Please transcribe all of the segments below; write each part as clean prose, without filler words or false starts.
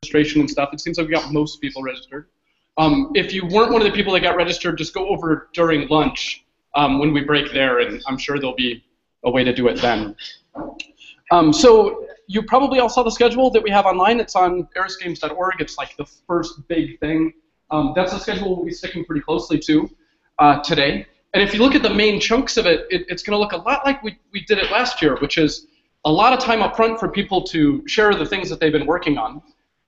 registration and stuff. It seems like we got most people registered. If you weren't one of the people that got registered, just go over during lunch when we break there, and I'm sure there'll be a way to do it then. So you probably all saw the schedule that we have online. It's on arisgames.org. It's like the first big thing. That's the schedule we'll be sticking pretty closely to today. And if you look at the main chunks of it, it's going to look a lot like we did it last year, which is a lot of time up front for people to share the things that they've been working on.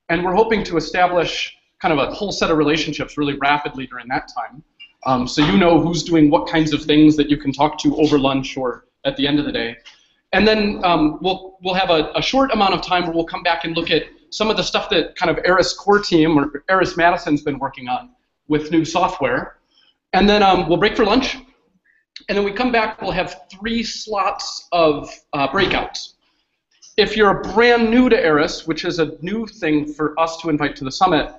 And we're hoping to establish kind of a whole set of relationships really rapidly during that time. So you know who's doing what kinds of things that you can talk to over lunch or at the end of the day. And then we'll have a short amount of time where we'll come back and look at some of the stuff that kind of ARIS core team or ARIS Madison's been working on with new software. And then we'll break for lunch. And then we come back, we'll have 3 slots of breakouts. If you're brand new to ARIS, which is a new thing for us to invite to the summit,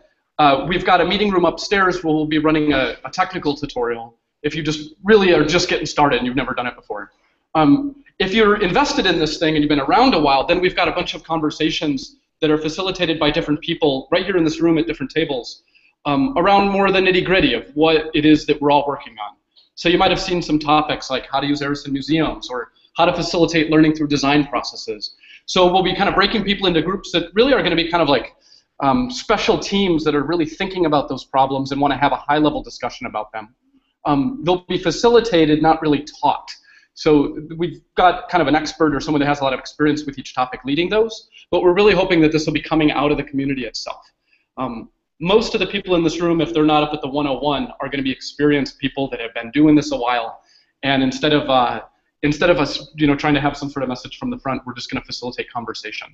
we've got a meeting room upstairs where we'll be running a technical tutorial if you just really are just getting started and you've never done it before. If you're invested in this thing and you've been around a while, then we've got a bunch of conversations that are facilitated by different people right here in this room at different tables around more the nitty-gritty of what it is that we're all working on. So you might have seen some topics like how to use ARIS in museums or how to facilitate learning through design processes. So we'll be kind of breaking people into groups that really are going to be kind of like special teams that are really thinking about those problems and want to have a high-level discussion about them. They'll be facilitated, not really taught. So we've got kind of an expert or someone that has a lot of experience with each topic leading those, but we're really hoping that this will be coming out of the community itself. Most of the people in this room, if they're not up at the 101, are going to be experienced people that have been doing this a while. And instead of us, trying to have some sort of message from the front, we're just going to facilitate conversation.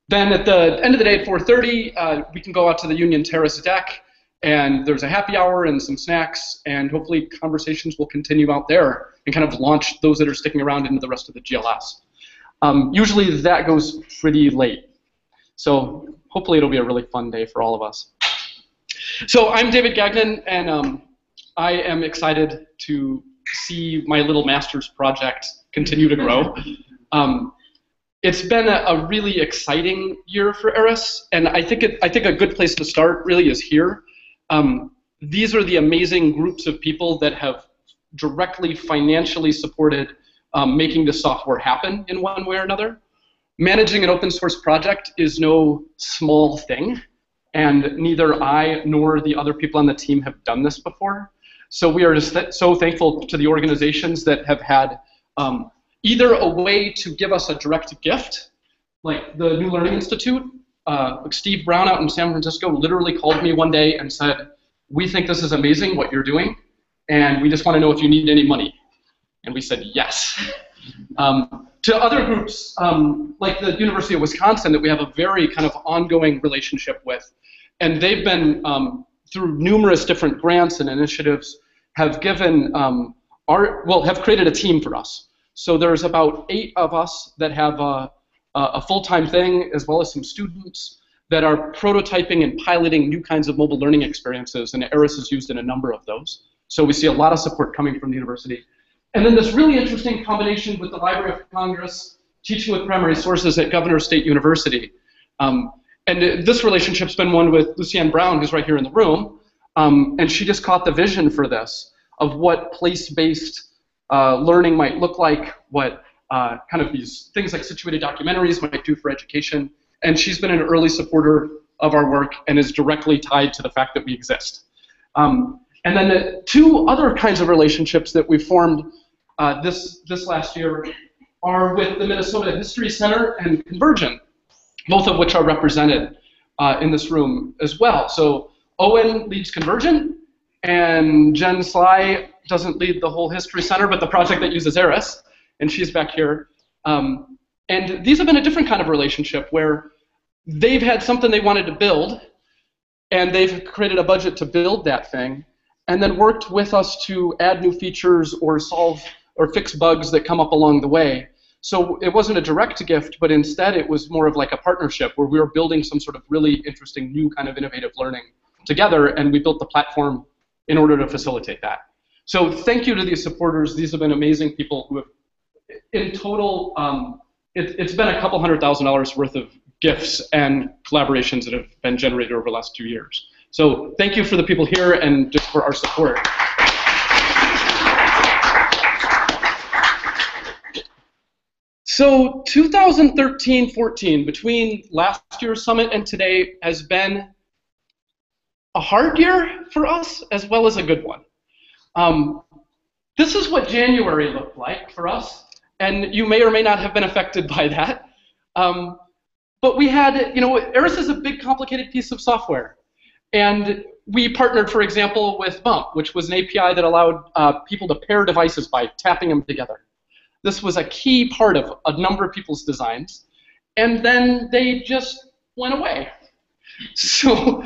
Then at the end of the day at 4:30, we can go out to the Union Terrace deck, and there's a happy hour and some snacks, and hopefully conversations will continue out there and kind of launch those that are sticking around into the rest of the GLS. Usually that goes pretty late. So hopefully it'll be a really fun day for all of us. So I'm David Gagnon, and I am excited to see my little master's project continue to grow. It's been a really exciting year for ARIS, and I think a good place to start really is here. These are the amazing groups of people that have directly financially supported making the software happen in one way or another. Managing an open source project is no small thing, and neither I nor the other people on the team have done this before. So we are just so thankful to the organizations that have had either a way to give us a direct gift, like the New Learning Institute. Steve Brown out in San Francisco literally called me one day and said, "We think this is amazing what you're doing, and we just want to know if you need any money." And we said yes. To other groups, like the University of Wisconsin, that we have a very kind of ongoing relationship with, and they've been, through numerous different grants and initiatives, have given, have created a team for us. So there's about 8 of us that have a full-time thing, as well as some students that are prototyping and piloting new kinds of mobile learning experiences, and ARIS is used in a number of those. So we see a lot of support coming from the university. And then this really interesting combination with the Library of Congress, teaching with primary sources at Governor State University. And this relationship's been one with Lucienne Brown, who's right here in the room, and she just caught the vision for this, of what place-based learning might look like, what kind of these things like situated documentaries might do for education. And she's been an early supporter of our work and is directly tied to the fact that we exist. And then the 2 other kinds of relationships that we formed this last year are with the Minnesota History Center and Convergent, both of which are represented in this room as well. So Owen leads Convergent, and Jen Sly doesn't lead the whole History Center, but the project that uses ARIS, and she's back here. And these have been a different kind of relationship where they've had something they wanted to build, and they've created a budget to build that thing, and then worked with us to add new features or solve or fix bugs that come up along the way. So it wasn't a direct gift, but instead it was more of like a partnership where we were building some sort of really interesting new kind of innovative learning together, and we built the platform in order to facilitate that. So thank you to these supporters. These have been amazing people who have, in total, it's been a couple $100,000 worth of gifts and collaborations that have been generated over the last 2 years. So thank you for the people here and just for our support. So 2013-14, between last year's summit and today, has been a hard year for us as well as a good one. This is what January looked like for us, and you may or may not have been affected by that. But we had, ARIS is a big, complicated piece of software. And we partnered, for example, with Bump, which was an API that allowed people to pair devices by tapping them together. This was a key part of a number of people's designs. And then they just went away. So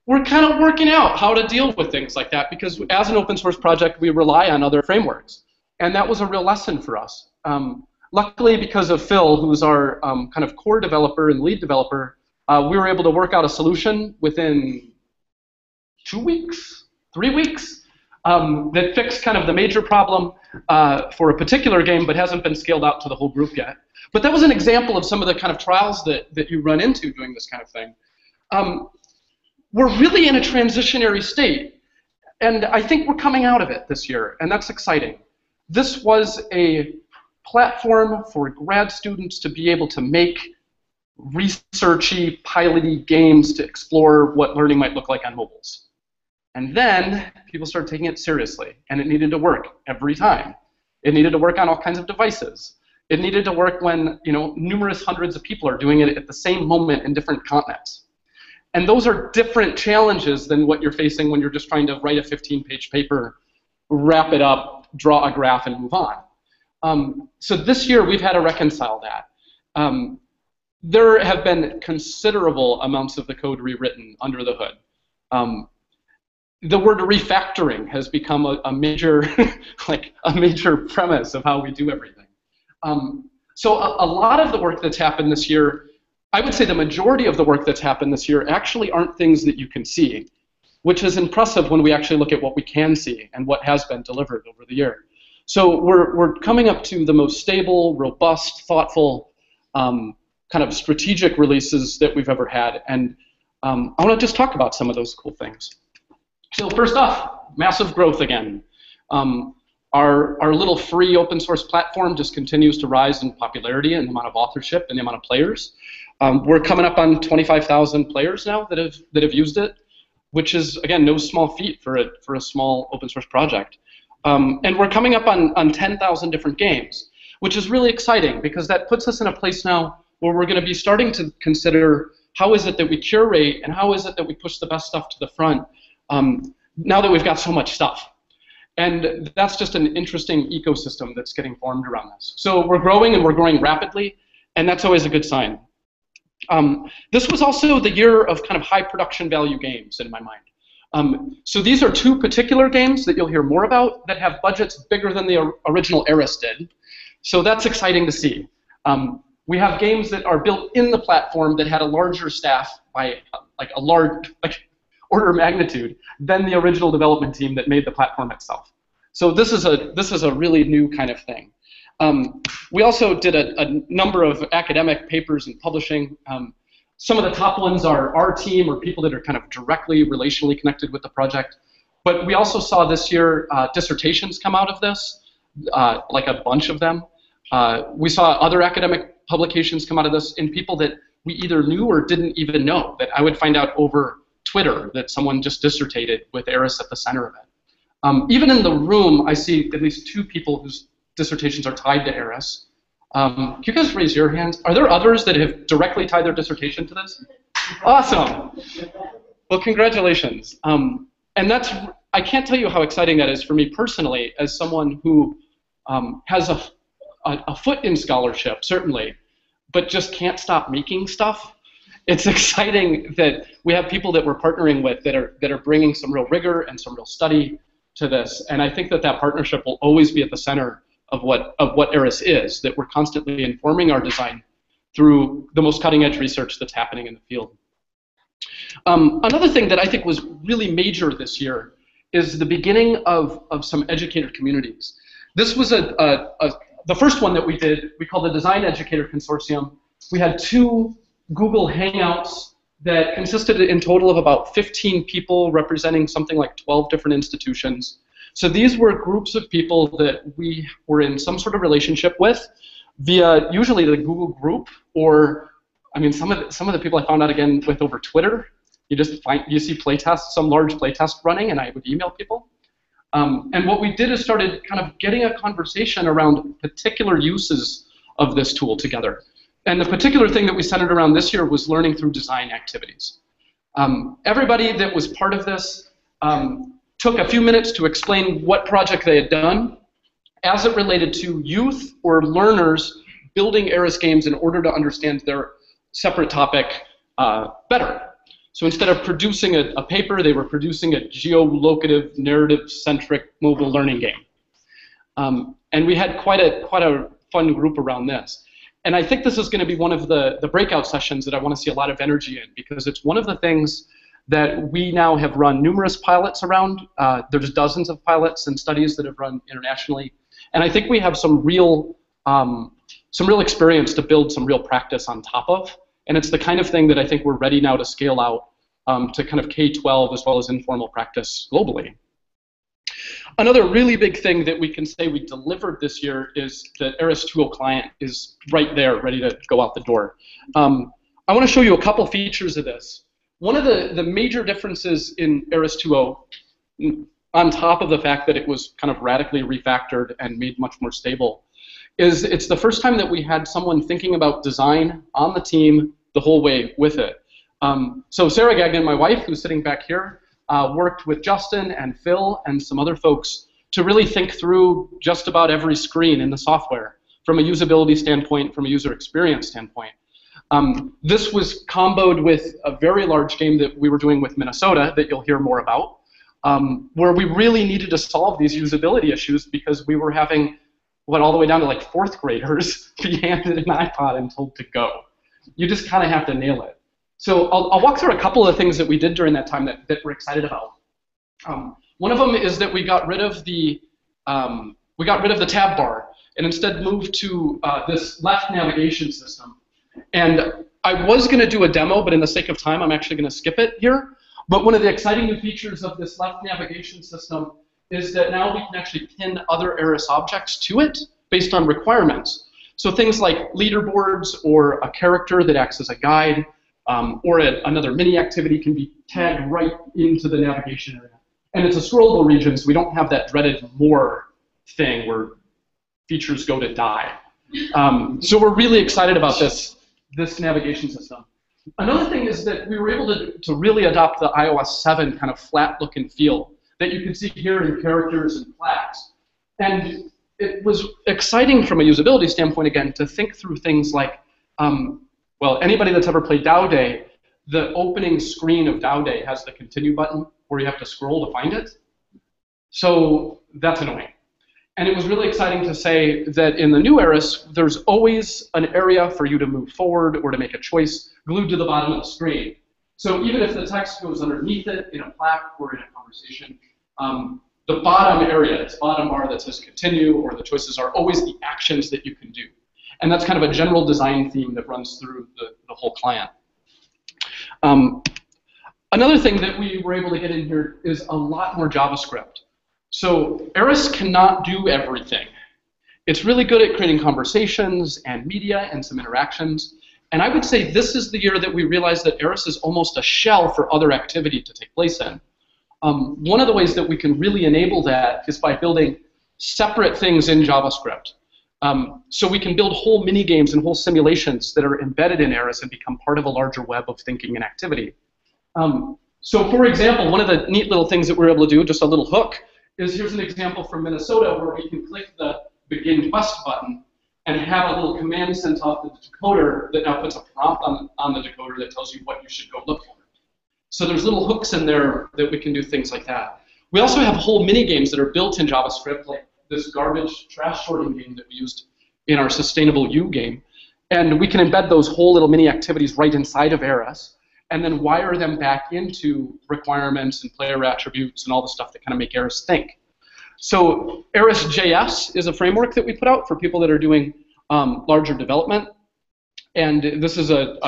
we're kind of working out how to deal with things like that, because as an open source project, we rely on other frameworks. And that was a real lesson for us. Luckily, because of Phil, who's our kind of core developer and lead developer, we were able to work out a solution within 2 weeks, 3 weeks, that fixed kind of the major problem for a particular game, but hasn't been scaled out to the whole group yet. But that was an example of some of the kind of trials that you run into doing this kind of thing. We're really in a transitionary state, and I think we're coming out of it this year, and that's exciting. This was a platform for grad students to be able to make researchy, piloty games to explore what learning might look like on mobiles. And then people started taking it seriously, and it needed to work every time. It needed to work on all kinds of devices. It needed to work when numerous hundreds of people are doing it at the same moment in different continents. And those are different challenges than what you're facing when you're just trying to write a 15-page paper, wrap it up, draw a graph, and move on. So this year we've had to reconcile that. There have been considerable amounts of the code rewritten under the hood. The word refactoring has become a major, a major premise of how we do everything. So a lot of the work that's happened this year, I would say the majority of the work that's happened this year actually aren't things that you can see, which is impressive when we actually look at what we can see and what has been delivered over the year. So we're coming up to the most stable, robust, thoughtful, kind of strategic releases that we've ever had. And I want to just talk about some of those cool things. So first off, massive growth again. Our little free open source platform just continues to rise in popularity and the amount of authorship and the amount of players. We're coming up on 25,000 players now that have used it, which is, again, no small feat for a small open source project. And we're coming up on 10,000 different games, which is really exciting because that puts us in a place now where we're going to be starting to consider how is it that we curate and how is it that we push the best stuff to the front now that we've got so much stuff. And that's just an interesting ecosystem that's getting formed around this. So we're growing, and we're growing rapidly, and that's always a good sign. This was also the year of kind of high production value games in my mind. So these are two particular games that you'll hear more about that have budgets bigger than the original ARIS did. So that's exciting to see. We have games that are built in the platform that had a larger staff by a large order of magnitude than the original development team that made the platform itself. So this is a really new kind of thing. We also did a number of academic papers and publishing. Some of the top ones are our team or people that are kind of directly relationally connected with the project. But we also saw this year dissertations come out of this, like a bunch of them. We saw other academic publications come out of this in people that we either knew or didn't even know, that I would find out over Twitter that someone just dissertated with ARIS at the center of it. Even in the room, I see at least 2 people whose dissertations are tied to ARIS. Can you guys raise your hands? Are there others that have directly tied their dissertation to this? Awesome. Well, congratulations. And I can't tell you how exciting that is for me personally as someone who has a foot in scholarship, certainly, but just can't stop making stuff. It's exciting that we have people that we're partnering with that are bringing some real rigor and some real study to this, and I think that partnership will always be at the center of what ARIS is, that we're constantly informing our design through the most cutting-edge research that's happening in the field. Another thing that I think was really major this year is the beginning of some educator communities. This was the first one that we did. We called the Design Educator Consortium. We had 2 Google Hangouts that consisted in total of about 15 people representing something like 12 different institutions. So these were groups of people that we were in some sort of relationship with via usually the Google group, or I mean some of the people I found out again with over Twitter. You see playtests, some large playtest running, and I would email people. And what we did is started kind of getting a conversation around particular uses of this tool together. And the particular thing that we centered around this year was learning through design activities. Everybody that was part of this took a few minutes to explain what project they had done as it related to youth or learners building ARIS games in order to understand their separate topic better. So instead of producing a paper, they were producing a geolocative, narrative-centric mobile learning game. And we had quite a fun group around this. And I think this is going to be one of the breakout sessions that I want to see a lot of energy in, because it's one of the things that we now have run numerous pilots around. There's dozens of pilots and studies that have run internationally. And I think we have some real experience to build some real practice on top of. And it's the kind of thing that I think we're ready now to scale out to kind of K-12 as well as informal practice globally. Another really big thing that we can say we delivered this year is that ARIS 2.0 client is right there, ready to go out the door. I want to show you a couple features of this. One of the major differences in ARIS 2.0, on top of the fact that it was kind of radically refactored and made much more stable, is it's the first time that we had someone thinking about design on the team the whole way with it. So Sarah Gagnon, my wife, who's sitting back here, worked with Justin and Phil and some other folks to really think through just about every screen in the software from a usability standpoint, from a user experience standpoint. This was comboed with a very large game that we were doing with Minnesota that you'll hear more about, where we really needed to solve these usability issues because we were having, all the way down to like 4th graders be handed an iPod and told to go. You just kind of have to nail it. So I'll walk through a couple of things that we did during that time that we're excited about. One of them is that we got rid of the tab bar and instead moved to this left navigation system. And I was going to do a demo, but in the sake of time, I'm actually going to skip it here. But one of the exciting new features of this left navigation system is that now we can actually pin other ARIS objects to it based on requirements. So things like leaderboards or a character that acts as a guide, or another mini activity can be tagged right into the navigation area. And it's a scrollable region, so we don't have that dreaded more thing where features go to die. So we're really excited about this navigation system. Another thing is that we were able to really adopt the iOS 7 kind of flat look and feel that you can see here in characters and flags. And it was exciting from a usability standpoint, again, to think through things like, well, anybody that's ever played Dow Day, the opening screen of Dow Day has the continue button where you have to scroll to find it. So that's annoying. And it was really exciting to say that in the new ARIS, there's always an area for you to move forward or to make a choice glued to the bottom of the screen. So even if the text goes underneath it in a plaque or in a conversation, the bottom area, this bottom bar that says continue or the choices are always the actions that you can do. And that's kind of a general design theme that runs through the whole client. Another thing that we were able to get in here is a lot more JavaScript. So ARIS cannot do everything. It's really good at creating conversations and media and some interactions. And I would say this is the year that we realized that ARIS is almost a shell for other activity to take place in. One of the ways that we can really enable that is by building separate things in JavaScript. So we can build whole mini games and whole simulations that are embedded in ARIS and become part of a larger web of thinking and activity. So for example, one of the neat little things that we're able to do, just a little hook, is here's an example from Minnesota where we can click the Begin Quest button and have a little command sent off the decoder that now puts a prompt on the decoder that tells you what you should go look for. So there's little hooks in there that we can do things like that. We also have whole mini games that are built in JavaScript, like this garbage trash sorting game that we used in our Sustainable You game. And we can embed those whole little mini activities right inside of ARIS and then wire them back into requirements and player attributes and all the stuff that kind of make ARIS think. So ARIS.js is a framework that we put out for people that are doing larger development. And this is a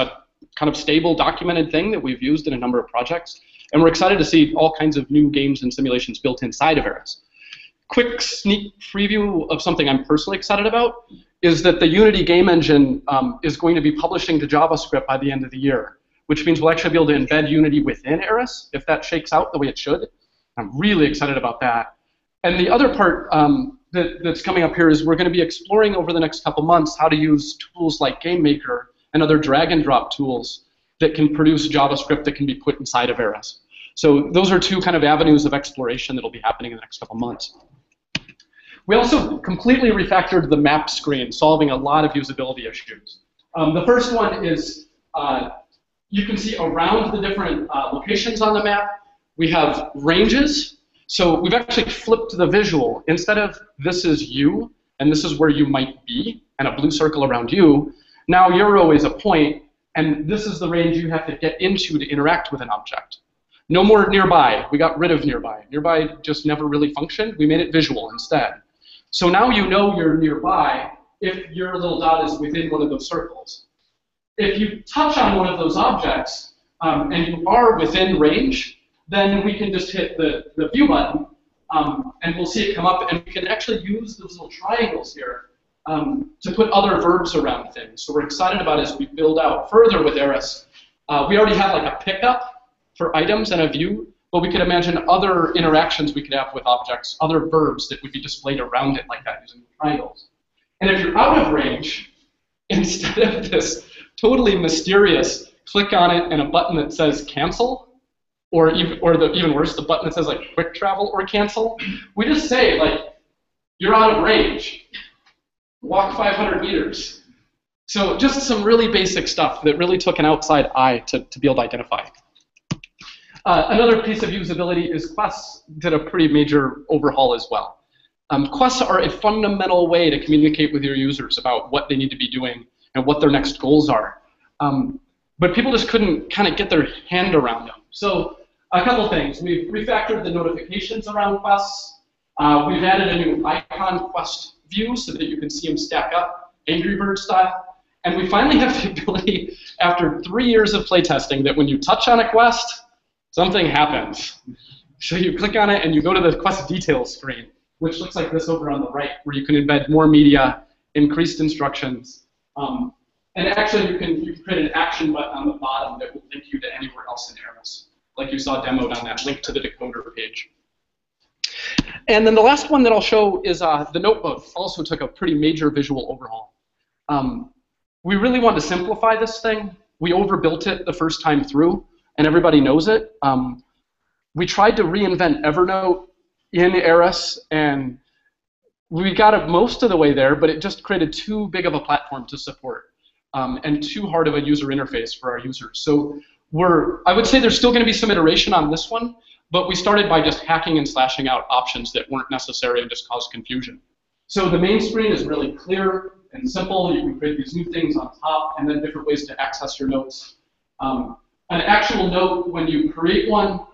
kind of stable, documented thing that we've used in a number of projects. And we're excited to see all kinds of new games and simulations built inside of ARIS. Quick sneak preview of something I'm personally excited about is that the Unity game engine is going to be publishing to JavaScript by the end of the year, which means we'll actually be able to embed Unity within ARIS if that shakes out the way it should. I'm really excited about that. And the other part that's coming up here is we're going to be exploring over the next couple months how to use tools like GameMaker and other drag and drop tools that can produce JavaScript that can be put inside of ARIS. So those are two kind of avenues of exploration that will be happening in the next couple months. We also completely refactored the map screen, solving a lot of usability issues. The first one is you can see around the different locations on the map, we have ranges. So we've actually flipped the visual. Instead of this is you, and this is where you might be, and a blue circle around you, now you're always a point, and this is the range you have to get into to interact with an object. No more nearby. We got rid of nearby. Nearby just never really functioned. We made it visual instead. So now you know you're nearby if your little dot is within one of those circles. If you touch on one of those objects and you are within range, then we can just hit the view button and we'll see it come up, and we can actually use those little triangles here to put other verbs around things. So we're excited about as we build out further with ARIS. We already have like a pickup for items and a view, but we could imagine other interactions we could have with objects, other verbs that would be displayed around it like that using triangles. And if you're out of range, instead of this totally mysterious click on it and a button that says cancel, or even worse, the button that says like quick travel or cancel, we just say like, you're out of range, walk 500 meters. So just some really basic stuff that really took an outside eye to be able to identify. Another piece of usability is quests did a pretty major overhaul as well. Quests are a fundamental way to communicate with your users about what they need to be doing and what their next goals are. But people just couldn't kind of get their hand around them. So a couple things. We've refactored the notifications around quests. We've added a new icon quest view so that you can see them stack up, Angry Bird style. And we finally have the ability, after 3 years of playtesting, that when you touch on a quest, something happens. So you click on it and you go to the quest details screen, which looks like this over on the right, where you can embed more media, increased instructions, and actually you can create an action button on the bottom that will link you to anywhere else in ARIS, like you saw demoed on that link to the decoder page. And then the last one that I'll show is the notebook also took a pretty major visual overhaul. We really wanted to simplify this thing. We overbuilt it the first time through, and everybody knows it. We tried to reinvent Evernote in ARIS, and we got it most of the way there, but it just created too big of a platform to support and too hard of a user interface for our users. So I would say there's still going to be some iteration on this one, but we started by just hacking and slashing out options that weren't necessary and just caused confusion. So the main screen is really clear and simple. You can create these new things on top and then different ways to access your notes. An actual note, when you create one,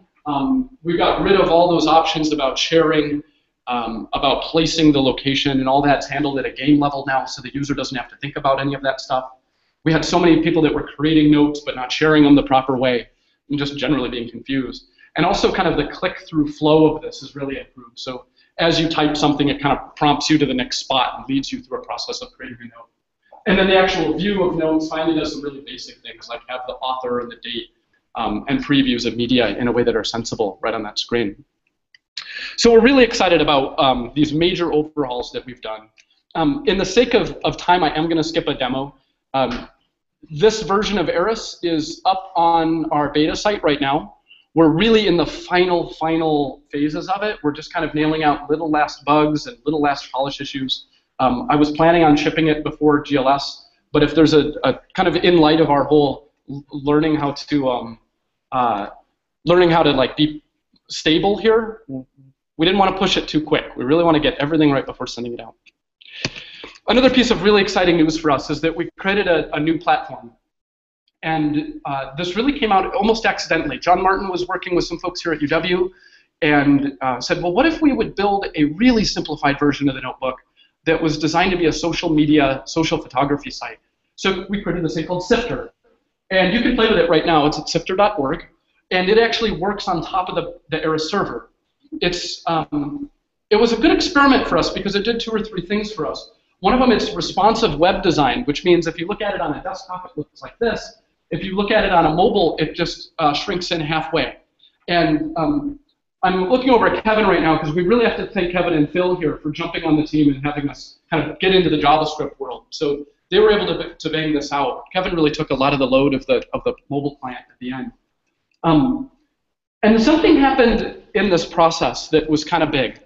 we got rid of all those options about sharing, about placing the location, and all that's handled at a game level now, so the user doesn't have to think about any of that stuff. We had so many people that were creating notes but not sharing them the proper way, and just generally being confused. And also kind of the click-through flow of this is really improved. So as you type something, it kind of prompts you to the next spot and leads you through a process of creating a note. And then the actual view of notes finally does some really basic things, like have the author and the date and previews of media in a way that are sensible right on that screen. So we're really excited about these major overhauls that we've done. In the sake of time, I am going to skip a demo. This version of ARIS is up on our beta site right now. We're really in the final phases of it. We're just kind of nailing out little last bugs and little last polish issues. I was planning on shipping it before GLS, but if there's a kind of in light of our whole learning how to like be stable here, we didn't want to push it too quick. We really want to get everything right before sending it out. Another piece of really exciting news for us is that we created a new platform. And this really came out almost accidentally. John Martin was working with some folks here at UW and said, well, what if we would build a really simplified version of the notebook that was designed to be a social media, social photography site? So we created this thing called Sifter. And you can play with it right now. It's at sifter.org. And it actually works on top of the ARIS server. It was a good experiment for us because it did 2 or 3 things for us. One of them is responsive web design, which means if you look at it on a desktop, it looks like this. If you look at it on a mobile, it just shrinks in halfway. And I'm looking over at Kevin right now because we really have to thank Kevin and Phil here for jumping on the team and having us kind of get into the JavaScript world. So they were able to bang this out. Kevin really took a lot of the load of the mobile client at the end. And something happened in this process that was kind of big.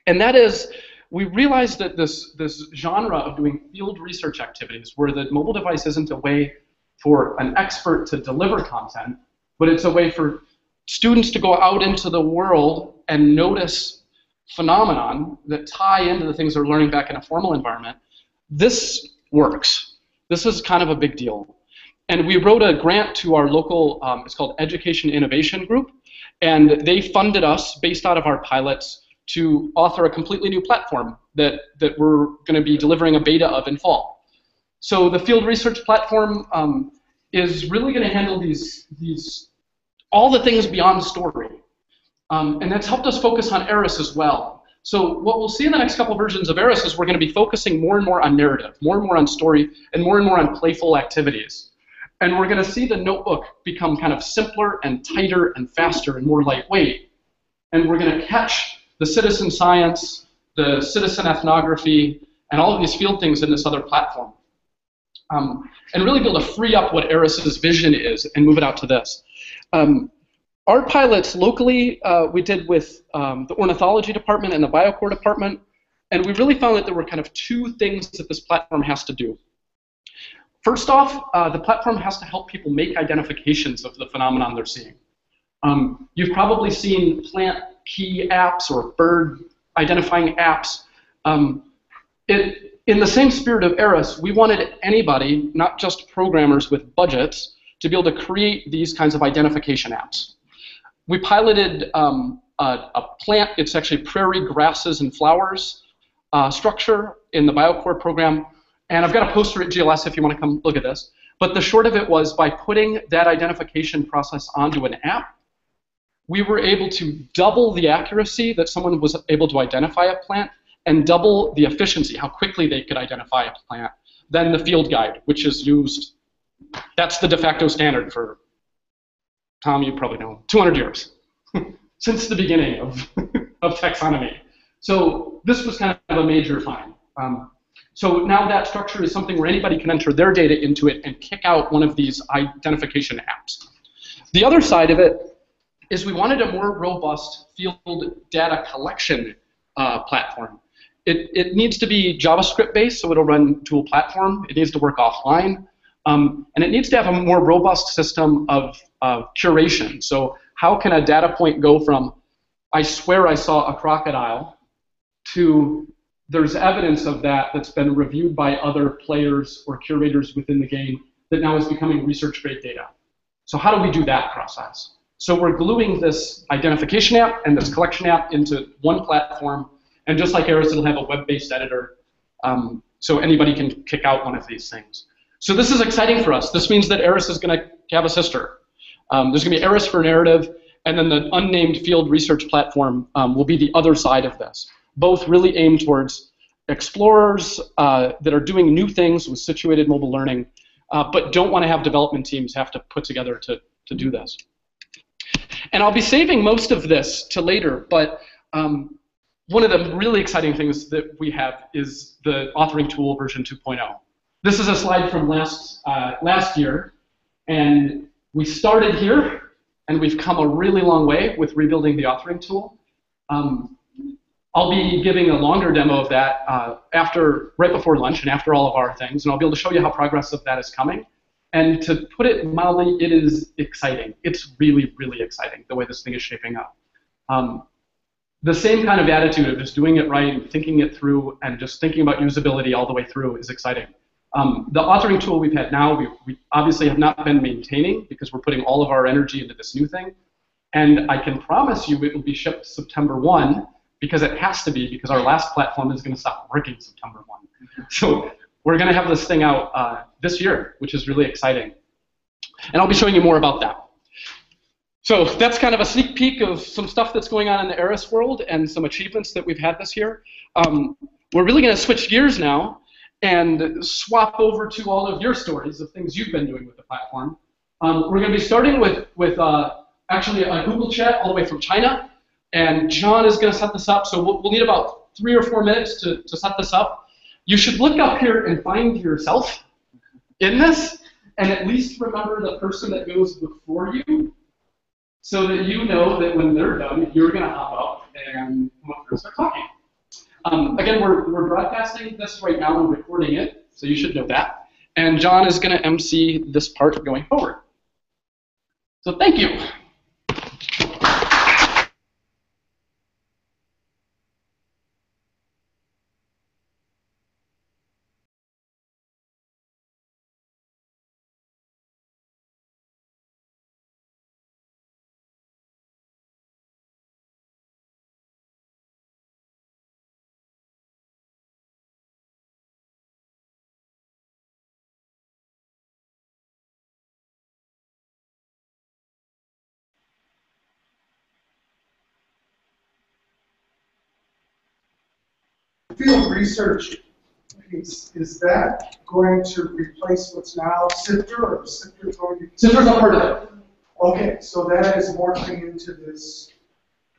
And that is, we realized that this genre of doing field research activities, where the mobile device isn't a way for an expert to deliver content, but it's a way for students to go out into the world and notice phenomenon that tie into the things they're learning back in a formal environment. This works. This is kind of a big deal. And we wrote a grant to our local, it's called Education Innovation Group, and they funded us based out of our pilots to author a completely new platform that we're going to be delivering a beta of in fall. So the field research platform is really going to handle all the things beyond story. And that's helped us focus on ARIS as well. So what we'll see in the next couple versions of ARIS is we're going to be focusing more and more on narrative, more and more on story, and more on playful activities. And we're going to see the notebook become kind of simpler and tighter and faster and more lightweight. And we're going to catch the citizen science, the citizen ethnography, and all of these field things in this other platform. And really be able to free up what ARIS's vision is and move it out to this. Our pilots locally, we did with the ornithology department and the biocore department, and we really found that there were kind of 2 things that this platform has to do. First off, the platform has to help people make identifications of the phenomenon they're seeing. You've probably seen plant key apps or bird identifying apps. In the same spirit of ARIS, we wanted anybody, not just programmers with budgets, to be able to create these kinds of identification apps. We piloted a plant, it's actually prairie grasses and flowers structure in the biocore program. And I've got a poster at GLS if you want to come look at this. But the short of it was, by putting that identification process onto an app, we were able to double the accuracy that someone was able to identify a plant and double the efficiency, how quickly they could identify a plant, than the field guide, which is used. That's the de facto standard for, Tom, you probably know, 200 years, since the beginning of taxonomy. So this was kind of a major find. So now that structure is something where anybody can enter their data into it and kick out one of these identification apps. The other side of it is we wanted a more robust field data collection platform. It needs to be JavaScript based, so it'll run dual platform. It needs to work offline. And it needs to have a more robust system of curation. So how can a data point go from, I swear I saw a crocodile, to there's evidence of that that's been reviewed by other players or curators within the game that now is becoming research-grade data. So how do we do that process? So we're gluing this identification app and this collection app into one platform, and just like ARIS, it'll have a web-based editor, so anybody can kick out one of these things. So this is exciting for us. This means that ARIS is going to have a sister. There's going to be ARIS for narrative, and then the unnamed field research platform will be the other side of this. Both really aim towards explorers that are doing new things with situated mobile learning, but don't want to have development teams have to put together to do this. And I'll be saving most of this to later, but one of the really exciting things that we have is the authoring tool version 2.0. This is a slide from last year, and we started here, and we've come a really long way with rebuilding the authoring tool. I'll be giving a longer demo of that right before lunch and after all of our things, and I'll be able to show you how progress of that is coming. And to put it mildly, it is exciting. It's really, really exciting the way this thing is shaping up. The same kind of attitude of just doing it right and thinking it through and just thinking about usability all the way through is exciting. The authoring tool we've had now, we obviously have not been maintaining because we're putting all of our energy into this new thing. And I can promise you it will be shipped September 1, because it has to be, because our last platform is going to stop working September 1. So we're going to have this thing out this year, which is really exciting. And I'll be showing you more about that. So that's kind of a sneak peek of some stuff that's going on in the ARIS world and some achievements that we've had this year. We're really going to switch gears now and swap over to all of your stories of things you've been doing with the platform. We're going to be starting with actually a Google chat all the way from China, and John is going to set this up, so we'll need about 3 or 4 minutes to set this up. You should look up here and find yourself in this, and at least remember the person that goes before you, so that you know that when they're done, you're going to hop up and come up here and start talking. Again, we're broadcasting this right now and recording it, so you should know that. And John is going to MC this part going forward. So thank you. Field research, is that going to replace what's now Sifter, or is Sifter going to? Sifter's not part of it. Okay, so that is morphing into this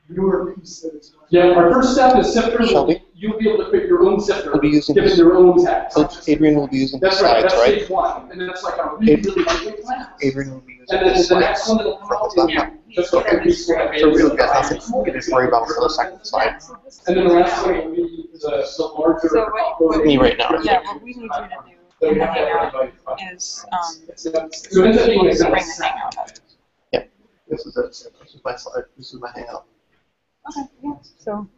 newer piece that is going to. Yeah, our first step is Sifter. Shelby? You'll be able to create your own Sifter, We'll be using given your own tags. Adrian will be using That's slides, right. That's right? stage 1, and then that's like a really big class. Adrian will be using And then the slides. next one that'll come out for is the just like a piece of So really got nothing to worry about for the second slide. And then the last one will be the larger. So what Me right now. Yeah, what we need you to do in the hangout is So it ends up being bring a the hangout up. Yeah, this is it. This is my slide. This is my hangout. Okay, yeah, so.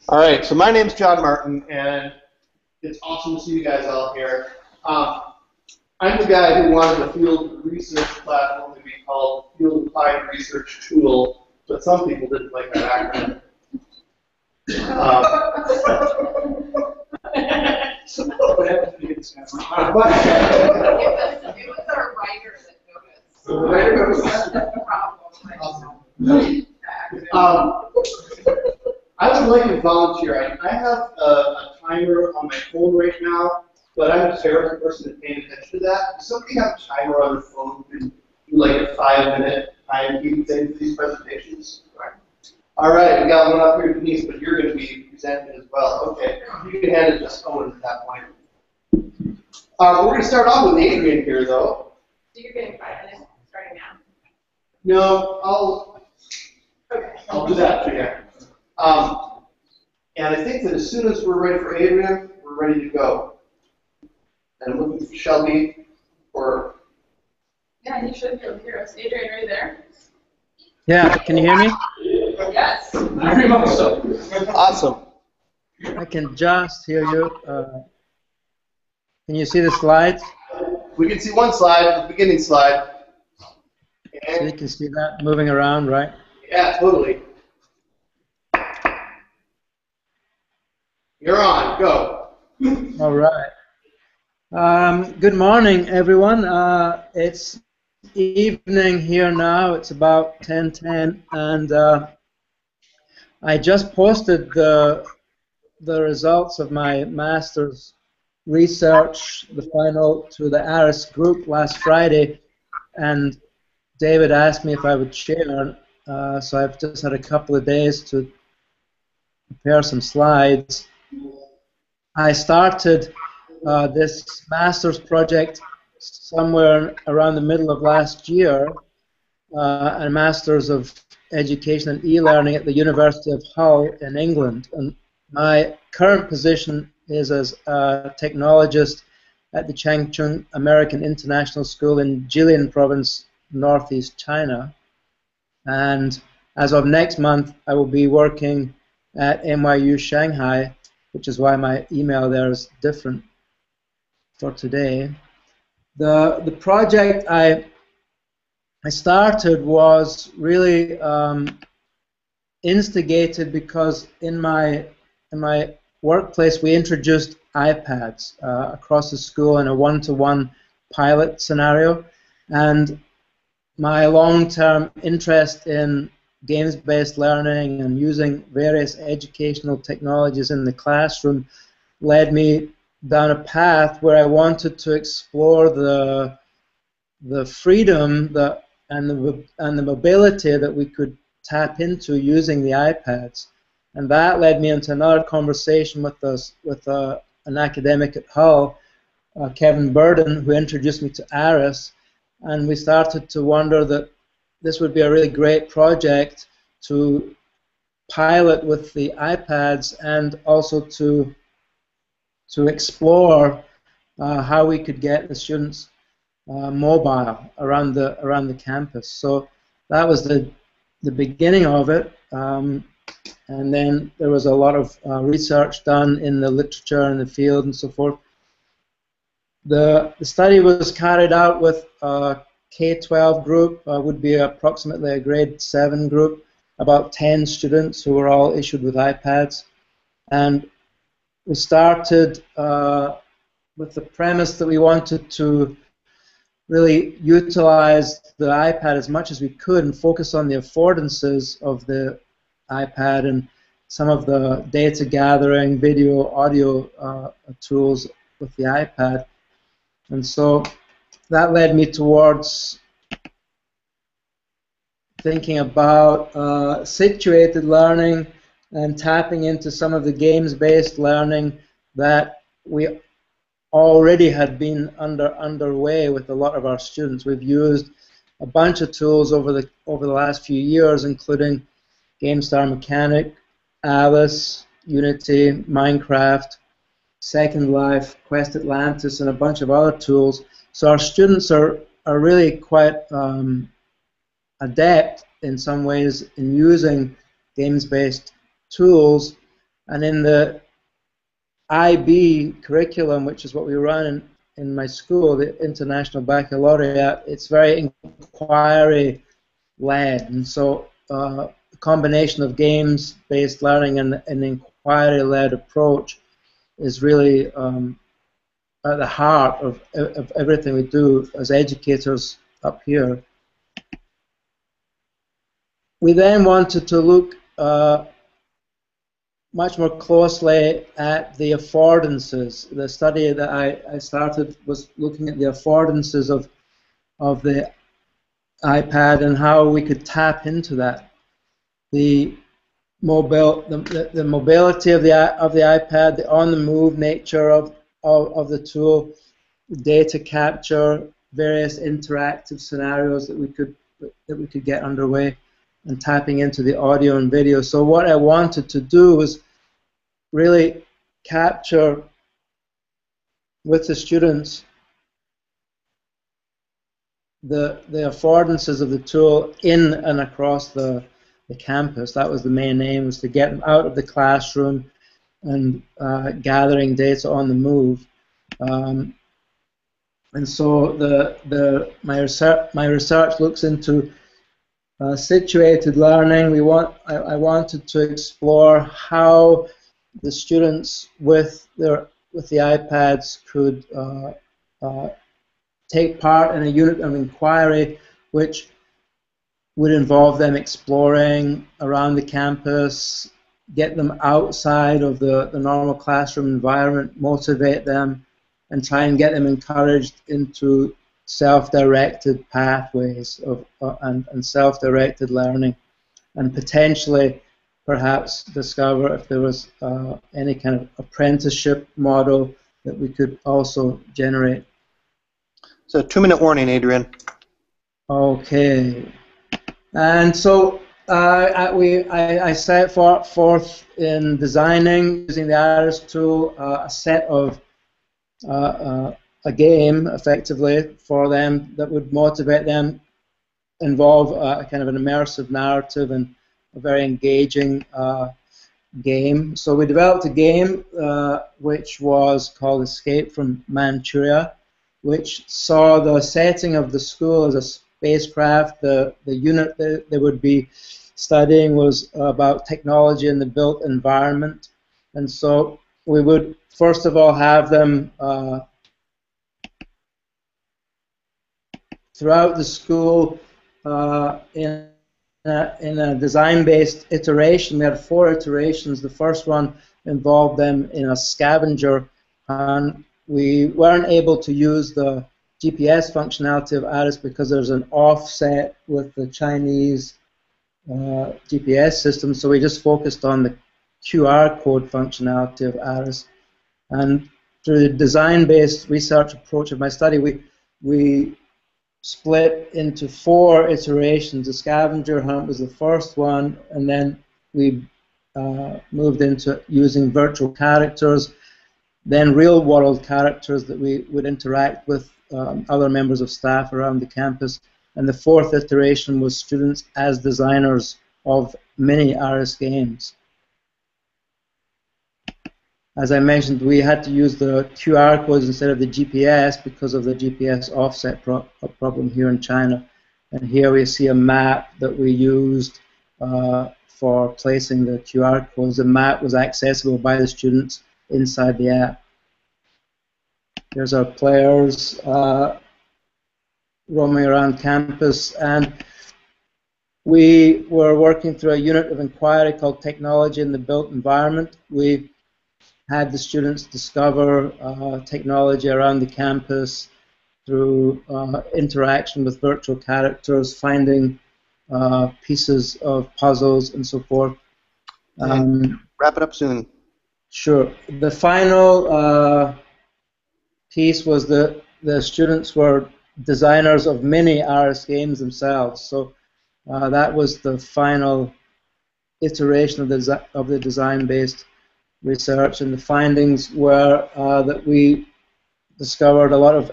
All right, so my name's John Martin, and it's awesome to see you guys all here. I'm the guy who wanted the field research platform to be called Field Applied Research Tool, but some people didn't like that acronym. So what happened to this It was our writer that noticed the problem. I would like to volunteer. I have a timer on my phone right now, but I'm a terrible person at paying attention to that. Does somebody have a timer on their phone who can do like a 5-minute timekeeping thing for these presentations? All right, we got one up here, Denise, but you're going to be presenting as well. Okay, you can hand it to Owen at that point. We're going to start off with Adrian here, though. So you're getting 5 minutes starting now? No, Okay. I'll do that for you. And I think that as soon as we're ready for Adrian, we're ready to go. And I'm looking for Shelby or. Yeah, you should be able to hear us. Adrian, are you there? Yeah, can you hear me? Yes. Very much so. Awesome. I can just hear you. Can you see the slides? We can see one slide, the beginning slide. So you can see that moving around, right? Yeah, totally. You're on, go. All right. Good morning, everyone. It's evening here now. It's about 10:10, and I just posted the results of my master's research, the final, to the ARIS group last Friday, and David asked me if I would share. So I've just had a couple of days to prepare some slides. I started this master's project somewhere around the middle of last year, a Master's of Education and E-Learning at the University of Hull in England. And my current position is as a technologist at the Changchun American International School in Jilin Province, northeast China. And as of next month, I will be working at NYU Shanghai, which is why my email there is different for today. The project I started was really instigated because in my workplace we introduced iPads across the school in a one-to-one pilot scenario. And my long-term interest in games-based learning and using various educational technologies in the classroom led me down a path where I wanted to explore the freedom and the mobility that we could tap into using the iPads. And that led me into another conversation with an academic at Hull, Kevin Burden, who introduced me to ARIS, and we started to wonder that this would be a really great project to pilot with the iPads and also to explore how we could get the students mobile around the campus. So that was the beginning of it, and then there was a lot of research done in the literature and the field and so forth. The study was carried out with a K-12 group, would be approximately a grade 7 group, about 10 students who were all issued with iPads, and we started with the premise that we wanted to really utilize the iPad as much as we could and focus on the affordances of the iPad and some of the data gathering, video, audio tools with the iPad. And so that led me towards thinking about situated learning and tapping into some of the games-based learning that we already had been underway with a lot of our students. We've used a bunch of tools over the last few years, including GameStar Mechanic, ARIS, Unity, Minecraft, Second Life, Quest Atlantis, and a bunch of other tools. So our students are really quite adept in some ways in using games-based tools, and in the IB curriculum, which is what we run in my school, the International Baccalaureate, it's very inquiry-led, and so a combination of games-based learning and an inquiry-led approach is really at the heart of everything we do as educators up here. We then wanted to look much more closely at the affordances. The study that I started was looking at the affordances of the iPad and how we could tap into that. The mobility of the iPad, the on-the-move nature of the tool, data capture, various interactive scenarios that we could get underway, and tapping into the audio and video. So what I wanted to do was really capture with the students the affordances of the tool in and across the campus. That was the main aim, was to get them out of the classroom and gathering data on the move. And so my research looks into situated learning. I wanted to explore how the students with the iPads could take part in a unit of inquiry which would involve them exploring around the campus, get them outside of the normal classroom environment, motivate them, and try and get them encouraged into self-directed pathways and self-directed learning, and potentially perhaps discover if there was any kind of apprenticeship model that we could also generate. So 2-minute warning, Adrian. Okay. And so I set forth in designing, using the ARIS tool, a set of a game, effectively, for them that would motivate them, involve a kind of an immersive narrative and a very engaging game. So we developed a game which was called Escape from Manchuria, which saw the setting of the school as a spacecraft. The unit that they would be studying was about technology in the built environment. And so we would first of all have them throughout the school in a design-based iteration. We had 4 iterations. The first one involved them in a scavenger hunt. We weren't able to use the GPS functionality of ARIS because there's an offset with the Chinese GPS system, so we just focused on the QR code functionality of ARIS. And through the design-based research approach of my study, we split into 4 iterations. The scavenger hunt was the first one, and then we moved into using virtual characters, then real-world characters that we would interact with other members of staff around the campus. And the 4th iteration was students as designers of mini ARIS games. As I mentioned, we had to use the QR codes instead of the GPS because of the GPS offset problem here in China. And here we see a map that we used for placing the QR codes. The map was accessible by the students inside the app. Here's our players roaming around campus, and we were working through a unit of inquiry called Technology in the Built Environment. We had the students discover technology around the campus through interaction with virtual characters, finding pieces of puzzles and so forth. Wrap it up soon. Sure. The final piece was that the students were designers of mini ARIS games themselves. So that was the final iteration of the design-based research, and the findings were that we discovered a lot of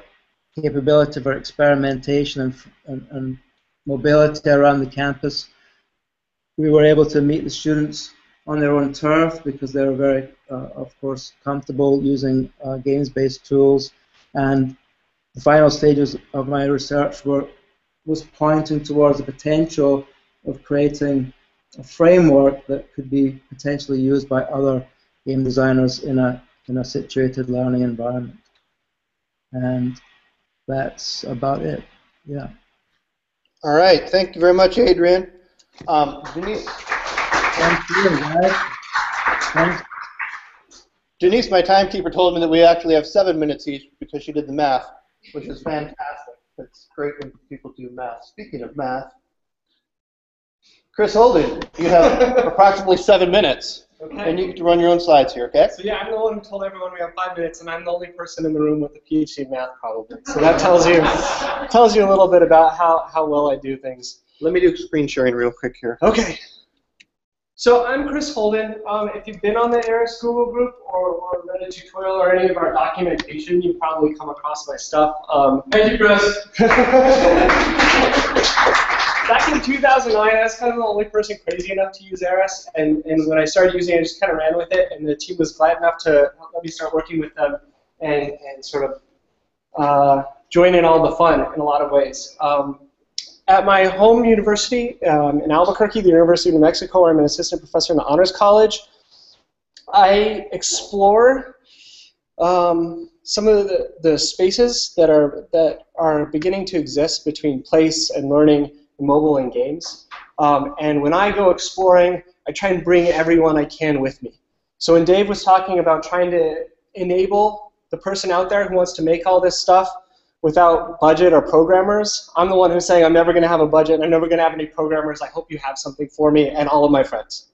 capability for experimentation and mobility around the campus. We were able to meet the students on their own turf because they were very, of course, comfortable using games-based tools. And the final stages of my research was pointing towards the potential of creating a framework that could be potentially used by other game designers in a situated learning environment. And that's about it. Yeah. All right. Thank you very much, Adrian. Denise. Thank you, guys. Thanks. Denise, my timekeeper, told me that we actually have 7 minutes each because she did the math, which is fantastic. It's great when people do math. Speaking of math, Chris Holden, you have approximately 7 minutes. Okay. And you get to run your own slides here, okay? So yeah, I'm the one who told everyone we have 5 minutes, and I'm the only person in the room with a PhD in math, probably. So that tells you a little bit about how well I do things. Let me do screen sharing real quick here. Okay. So I'm Chris Holden. If you've been on the ARIS Google group or read a tutorial or any of our documentation, you've probably come across my stuff. Thank you, Chris. Back in 2009, I was kind of the only person crazy enough to use ARIS, and when I started using it, I just kind of ran with it, and the team was glad enough to let me start working with them and sort of join in all the fun in a lot of ways. At my home university in Albuquerque, the University of New Mexico, where I'm an assistant professor in the Honors College, I explore some of the spaces that are beginning to exist between place and learning, mobile and games. And when I go exploring, I try and bring everyone I can with me. So when Dave was talking about trying to enable the person out there who wants to make all this stuff without budget or programmers, I'm the one who's saying I'm never going to have a budget, I'm never going to have any programmers, I hope you have something for me and all of my friends.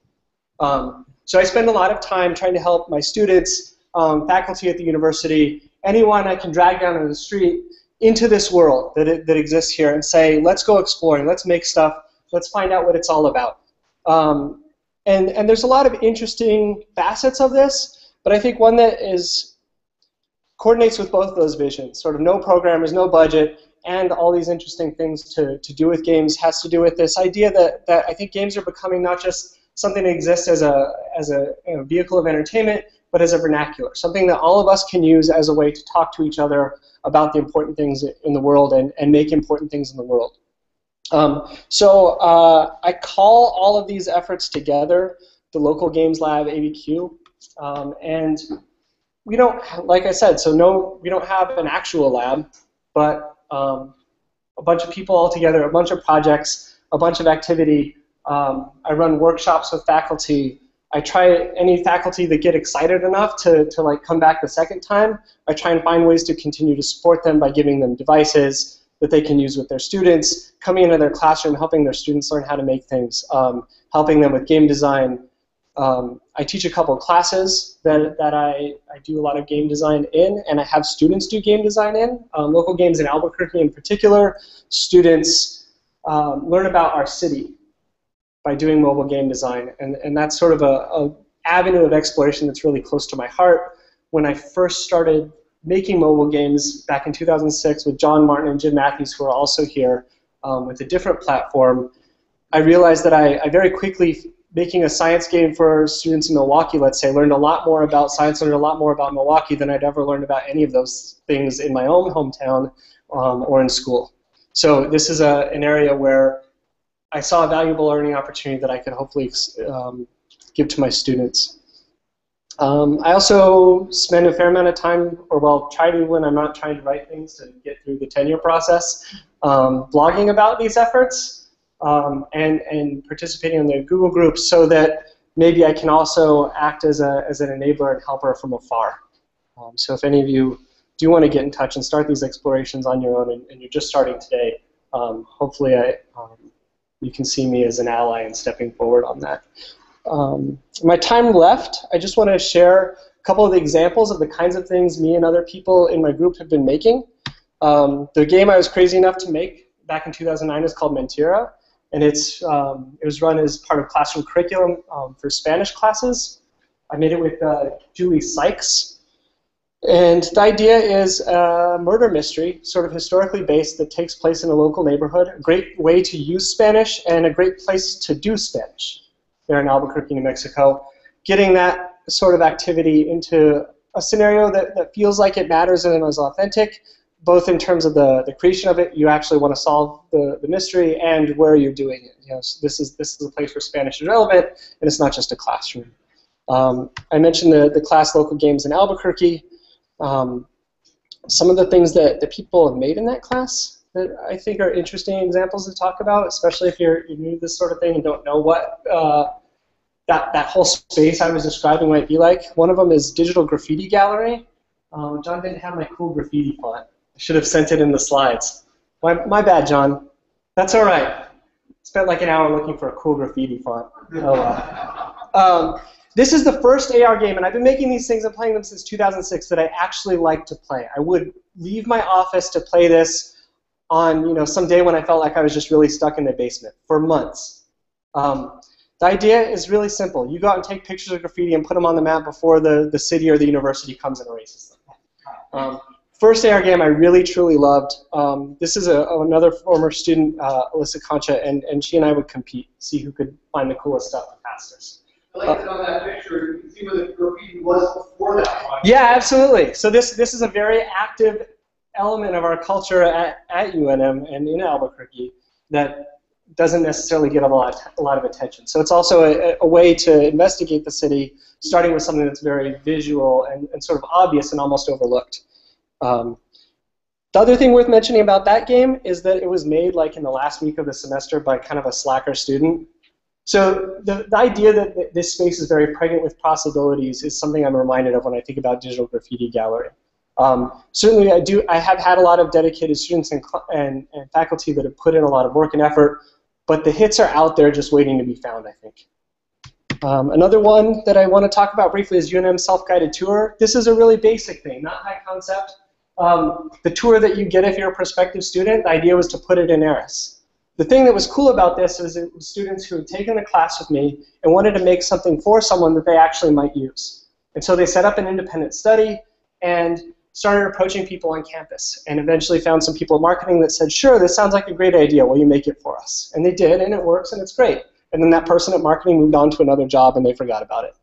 So I spend a lot of time trying to help my students, faculty at the university, anyone I can drag down to the street into this world that exists here and say, let's go exploring, let's make stuff, let's find out what it's all about. And there's a lot of interesting facets of this, but I think one that coordinates with both of those visions, sort of no programmers, no budget, and all these interesting things to do with games has to do with this idea that I think games are becoming not just something that exists as a vehicle of entertainment, but as a vernacular, something that all of us can use as a way to talk to each other about the important things in the world and make important things in the world. So I call all of these efforts together the Local Games Lab ABQ. And we don't, like I said, so no, we don't have an actual lab, but a bunch of people all together, a bunch of projects, a bunch of activity. I run workshops with faculty. I try any faculty that get excited enough to like come back the second time. I try and find ways to continue to support them by giving them devices that they can use with their students, coming into their classroom, helping their students learn how to make things, helping them with game design. I teach a couple of classes that I do a lot of game design in, and I have students do game design in. Local games in Albuquerque in particular, students learn about our city by doing mobile game design, and that's sort of a avenue of exploration that's really close to my heart. When I first started making mobile games back in 2006 with John Martin and Jim Matthews, who are also here with a different platform, I realized that I very quickly, making a science game for students in Milwaukee, let's say, learned a lot more about science, learned a lot more about Milwaukee than I'd ever learned about any of those things in my own hometown or in school. So this is an area where I saw a valuable learning opportunity that I could hopefully give to my students. I also spend a fair amount of time, or well, try to when I'm not trying to write things to get through the tenure process, blogging about these efforts. And participating in the Google groups so that maybe I can also act as an enabler and helper from afar. So if any of you do want to get in touch and start these explorations on your own and you're just starting today, hopefully you can see me as an ally in stepping forward on that. My time left, I just want to share a couple of the examples of the kinds of things me and other people in my group have been making. The game I was crazy enough to make back in 2009 is called Mentira. And it was run as part of classroom curriculum for Spanish classes. I made it with Julie Sykes. And the idea is a murder mystery, sort of historically based, that takes place in a local neighborhood. A great way to use Spanish and a great place to do Spanish there in Albuquerque, New Mexico. Getting that sort of activity into a scenario that feels like it matters and is authentic, both in terms of the creation of it, you actually want to solve the mystery, and where you're doing it. You know, so this is a place where Spanish is relevant, and it's not just a classroom. I mentioned the class local games in Albuquerque. Some of the things that people have made in that class that I think are interesting examples to talk about, especially if you're new to this sort of thing and don't know what that whole space I was describing might be like. One of them is Digital Graffiti Gallery. John didn't have my cool graffiti font. I should have sent it in the slides. My bad, John. That's all right. Spent like an hour looking for a cool graffiti font. Oh well. This is the first AR game, and I've been making these things and playing them since 2006 that I actually like to play. I would leave my office to play this on some day when I felt like I was just really stuck in the basement for months. The idea is really simple. You go out and take pictures of graffiti and put them on the map before the city or the university comes and erases them. First AR game I really truly loved. This is another former student, Alyssa Concha, and she and I would compete, see who could find the coolest stuff the fastest. I like that on that picture, you can see where the graffiti was before that one. Yeah, absolutely. So this is a very active element of our culture at UNM and in Albuquerque that doesn't necessarily get a lot of attention. So it's also a way to investigate the city, starting with something that's very visual and sort of obvious and almost overlooked. The other thing worth mentioning about that game is that it was made like in the last week of the semester by kind of a slacker student. So the idea that this space is very pregnant with possibilities is something I'm reminded of when I think about Digital Graffiti Gallery. Certainly I have had a lot of dedicated students and faculty that have put in a lot of work and effort, but the hits are out there just waiting to be found, I think. Another one that I want to talk about briefly is UNM Self-Guided Tour. This is a really basic thing, not high concept. The tour that you get if you're a prospective student, the idea was to put it in ARIS. The thing that was cool about this is it was students who had taken the class with me and wanted to make something for someone that they actually might use. And so they set up an independent study and started approaching people on campus, and eventually found some people in marketing that said, sure, this sounds like a great idea, will you make it for us? And they did, and it works, and it's great. And then that person at marketing moved on to another job, and they forgot about it.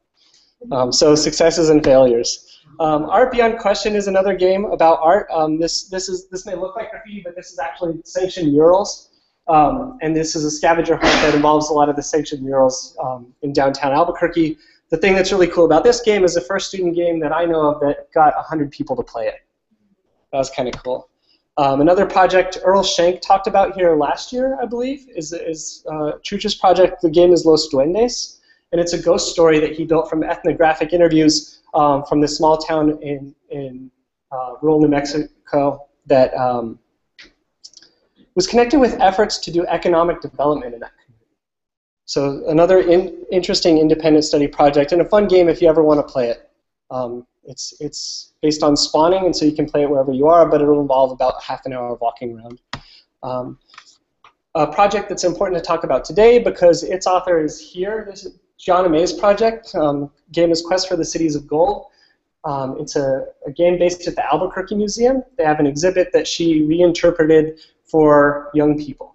So successes and failures. Art Beyond Question is another game about art. This may look like graffiti, but this is actually sanctioned murals. And this is a scavenger hunt that involves a lot of the sanctioned murals in downtown Albuquerque. the thing that's really cool about this game is the first student game that I know of that got 100 people to play it. That was kind of cool. Another project Earl Schenk talked about here last year, I believe, is Truch's project. The game is Los Duendes, and it's a ghost story that he built from ethnographic interviews from this small town in rural New Mexico that was connected with efforts to do economic development in that community. So another interesting independent study project and a fun game if you ever want to play it. It's based on spawning, and so you can play it wherever you are, but it'll involve about half an hour of walking around. A project that's important to talk about today because its author is here. This is John Amay's project. Game is Quest for the Cities of Gold. It's a game based at the Albuquerque Museum. They have an exhibit that she reinterpreted for young people.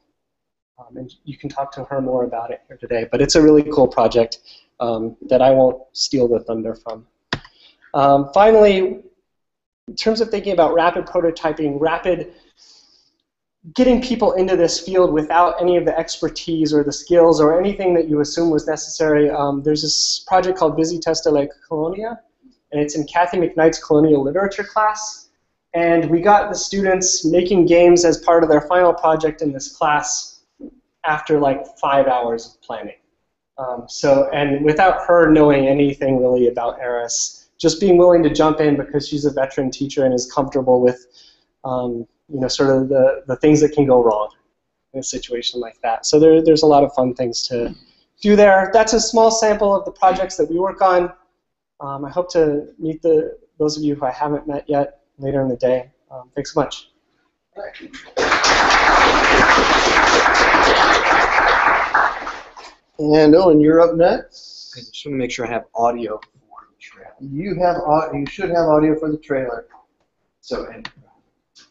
And you can talk to her more about it here today. But it's a really cool project that I won't steal the thunder from. Finally, in terms of thinking about rapid prototyping, rapid getting people into this field without any of the expertise or the skills or anything that you assume was necessary, there's this project called Visitas de la Colonia, and it's in Kathy McKnight's colonial literature class. And we got the students making games as part of their final project in this class after like 5 hours of planning. And without her knowing anything really about ARIS, just being willing to jump in because she's a veteran teacher and is comfortable with sort of the things that can go wrong in a situation like that. So there's a lot of fun things to do there. That's a small sample of the projects that we work on. I hope to meet those of you who I haven't met yet later in the day. Thanks so much. And Owen, you're up next. I just want to make sure I have audio for the trailer. You should have audio for the trailer. So,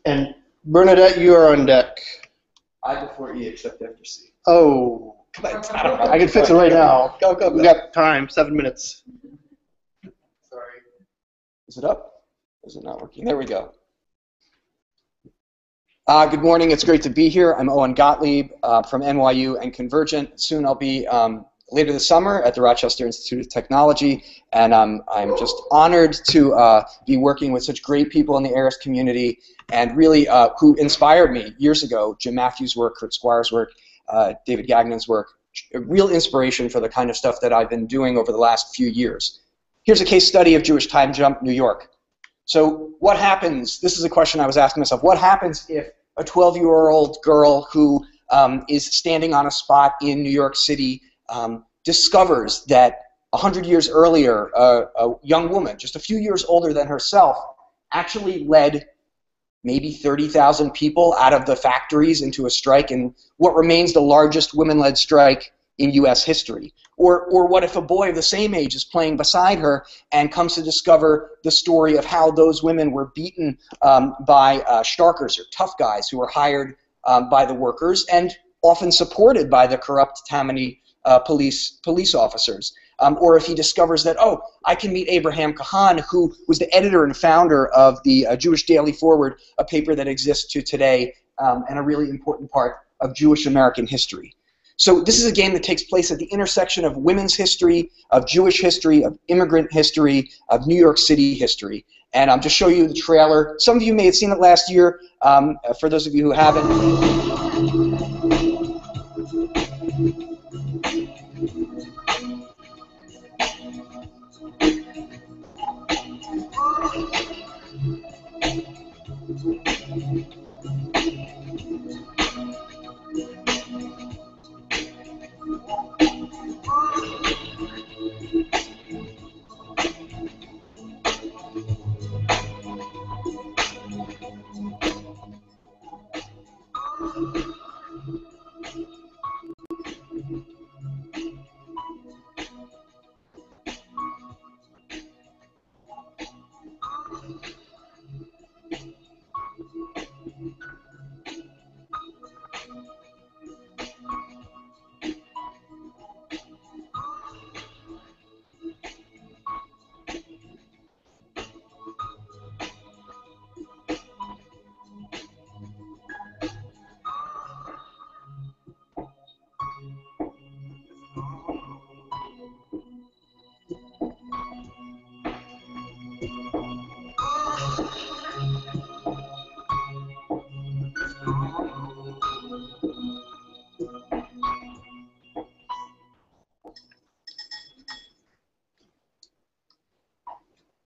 And Bernadette, you are on deck. I before E except after C. Oh, I can fix it right now. Go. We got time, 7 minutes. Sorry. Is it up? Is it not working? There we go. Good morning. It's great to be here. I'm Owen Gottlieb from NYU and Convergent. Soon I'll be later this summer at the Rochester Institute of Technology, and I'm just honored to be working with such great people in the ARIS community, and really who inspired me years ago. Jim Matthews' work, Kurt Squire's work, David Gagnon's work, a real inspiration for the kind of stuff that I've been doing over the last few years. Here's a case study of Jewish Time Jump, New York. So what happens, this is a question I was asking myself, what happens if a 12-year-old girl who is standing on a spot in New York City discovers that 100 years earlier, a young woman, just a few years older than herself, actually led maybe 30,000 people out of the factories into a strike in what remains the largest women-led strike in U.S. history? Or what if a boy of the same age is playing beside her and comes to discover the story of how those women were beaten by starkers, or tough guys, who were hired by the workers and often supported by the corrupt Tammany police officers? Or if he discovers that, oh, I can meet Abraham Kahan, who was the editor and founder of the Jewish Daily Forward, a paper that exists to today and a really important part of Jewish American history. So this is a game that takes place at the intersection of women's history, of Jewish history, of immigrant history, of New York City history. And I'll just show you the trailer. Some of you may have seen it last year. For those of you who haven't.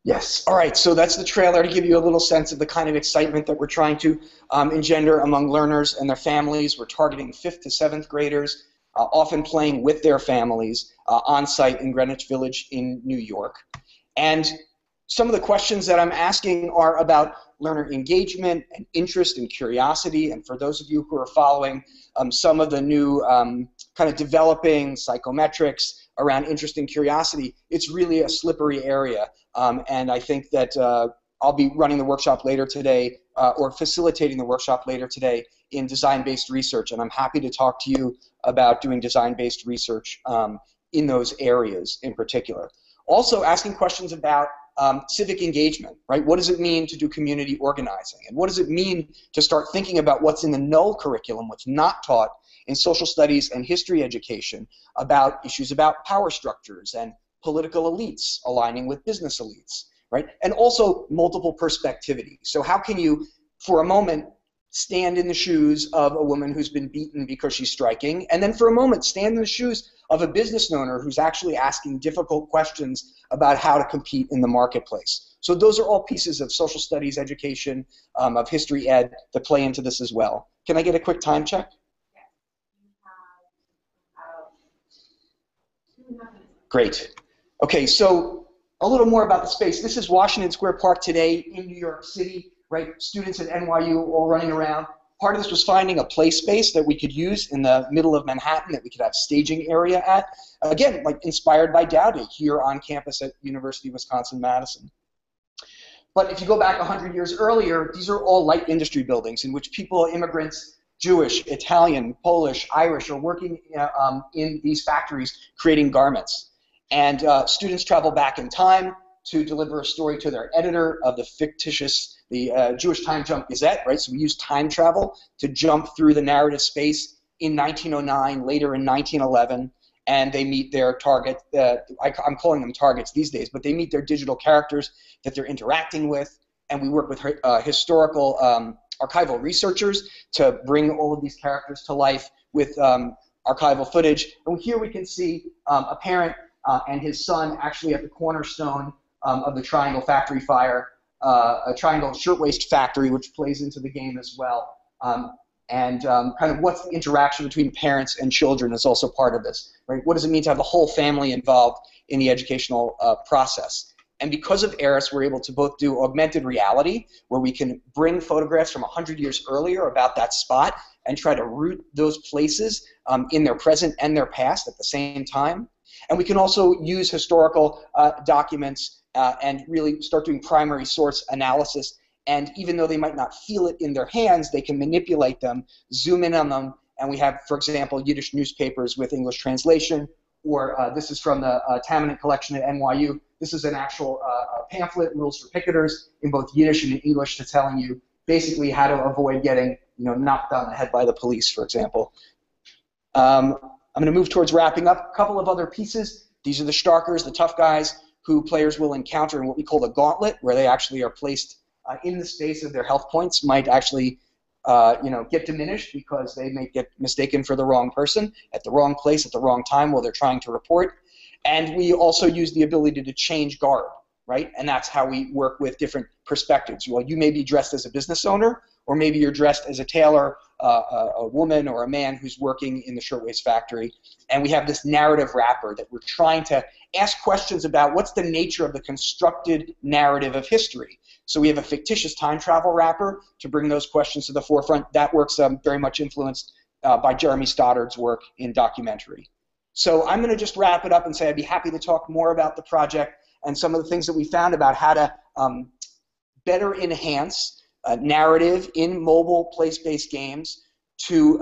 Yes. All right. So that's the trailer to give you a little sense of the kind of excitement that we're trying to engender among learners and their families. We're targeting 5th to 7th graders, often playing with their families on site in Greenwich Village in New York. And some of the questions that I'm asking are about learner engagement and interest and curiosity. And for those of you who are following some of the new kind of developing psychometrics around interest and curiosity, it's really a slippery area. And I think that I'll be running the workshop later today, or facilitating the workshop later today in design-based research. And I'm happy to talk to you about doing design-based research in those areas in particular. Also asking questions about civic engagement, right? What does it mean to do community organizing? And what does it mean to start thinking about what's in the null curriculum, what's not taught in social studies and history education, about issues about power structures and political elites aligning with business elites, right? And also multiple perspectivity. So how can you, for a moment, stand in the shoes of a woman who's been beaten because she's striking, and then for a moment stand in the shoes of a business owner who's actually asking difficult questions about how to compete in the marketplace. So those are all pieces of social studies education, of history ed that play into this as well. Can I get a quick time check? Great. Okay, so a little more about the space. This is Washington Square Park today in New York City, right? Students at NYU all running around. Part of this was finding a play space that we could use in the middle of Manhattan that we could have staging area at. Again, like inspired by Dowdy here on campus at University of Wisconsin-Madison. But if you go back 100 years earlier, these are all light industry buildings in which people, immigrants, Jewish, Italian, Polish, Irish, are working in these factories creating garments. And students travel back in time to deliver a story to their editor of the fictitious, the Jewish Time Jump Gazette, right? So we use time travel to jump through the narrative space in 1909, later in 1911, and they meet their target. I'm calling them targets these days, but they meet their digital characters that they're interacting with, and we work with historical archival researchers to bring all of these characters to life with archival footage. And here we can see a parent and his son actually at the cornerstone of the Triangle Factory fire, a Triangle Shirtwaist Factory, which plays into the game as well. And kind of what's the interaction between parents and children is also part of this, right? What does it mean to have the whole family involved in the educational process? And because of ARIS, we're able to both do augmented reality, where we can bring photographs from 100 years earlier about that spot and try to root those places in their present and their past at the same time. And we can also use historical documents and really start doing primary source analysis. And even though they might not feel it in their hands, they can manipulate them, zoom in on them. And we have, for example, Yiddish newspapers with English translation, or this is from the Tamanent collection at NYU. This is an actual pamphlet, Rules for Picketers, in both Yiddish and in English, to telling you basically how to avoid getting knocked on the head by the police, for example. I'm going to move towards wrapping up. A couple of other pieces. These are the Starkers, the tough guys who players will encounter in what we call the gauntlet, where they actually are placed in the space of their health points, might actually get diminished because they may get mistaken for the wrong person at the wrong place at the wrong time while they're trying to report. And we also use the ability to change garb, right? And that's how we work with different perspectives. Well, you may be dressed as a business owner, or maybe you're dressed as a tailor, a woman or a man who's working in the shirtwaist factory. And we have this narrative wrapper that we're trying to ask questions about what's the nature of the constructed narrative of history. So we have a fictitious time travel wrapper to bring those questions to the forefront. That work's very much influenced by Jeremy Stoddard's work in documentary. So I'm going to just wrap it up and say I'd be happy to talk more about the project and some of the things that we found about how to better enhance narrative in mobile place-based games to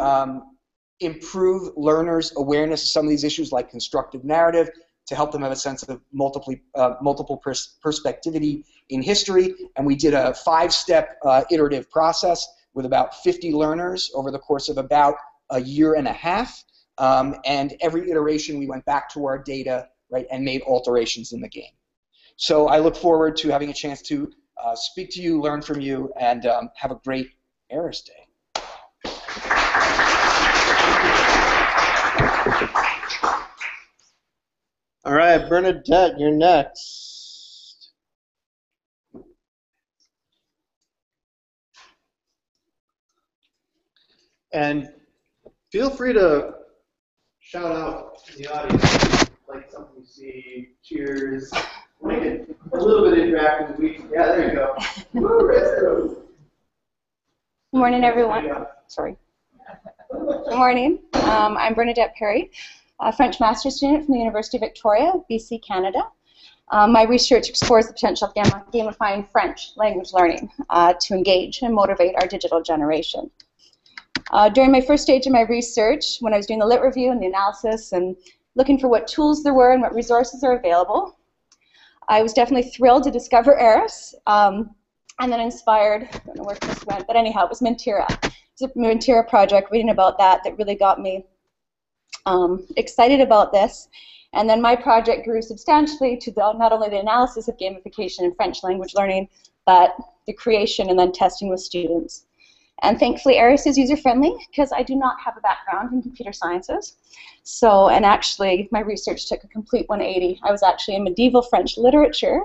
improve learners' awareness of some of these issues like constructive narrative, to help them have a sense of multiple perspectivity in history. And we did a 5-step iterative process with about 50 learners over the course of about a year and a half. And every iteration we went back to our data, right, and made alterations in the game. So I look forward to having a chance to speak to you, learn from you, and have a great ARIS Day. All right, Bernadette, you're next. And feel free to shout out in the audience, like something you see, cheers, make it a little bit interactive. Yeah, there you go. Woo, raise the roof. Good morning, everyone. Sorry. Good morning. I'm Bernadette Perry, a French master's student from the University of Victoria, BC, Canada. My research explores the potential of gamifying French language learning to engage and motivate our digital generation. During my first stage of my research, when I was doing the lit review and the analysis and looking for what tools there were and what resources are available, I was definitely thrilled to discover ARIS, and then inspired, I don't know where this went, but anyhow, it was Mentira. It was a Mentira project, reading about that really got me excited about this. And then my project grew substantially to not only the analysis of gamification in French language learning, but the creation and then testing with students. And thankfully, ARIS is user-friendly because I do not have a background in computer sciences. So, and actually, my research took a complete 180. I was actually in medieval French literature.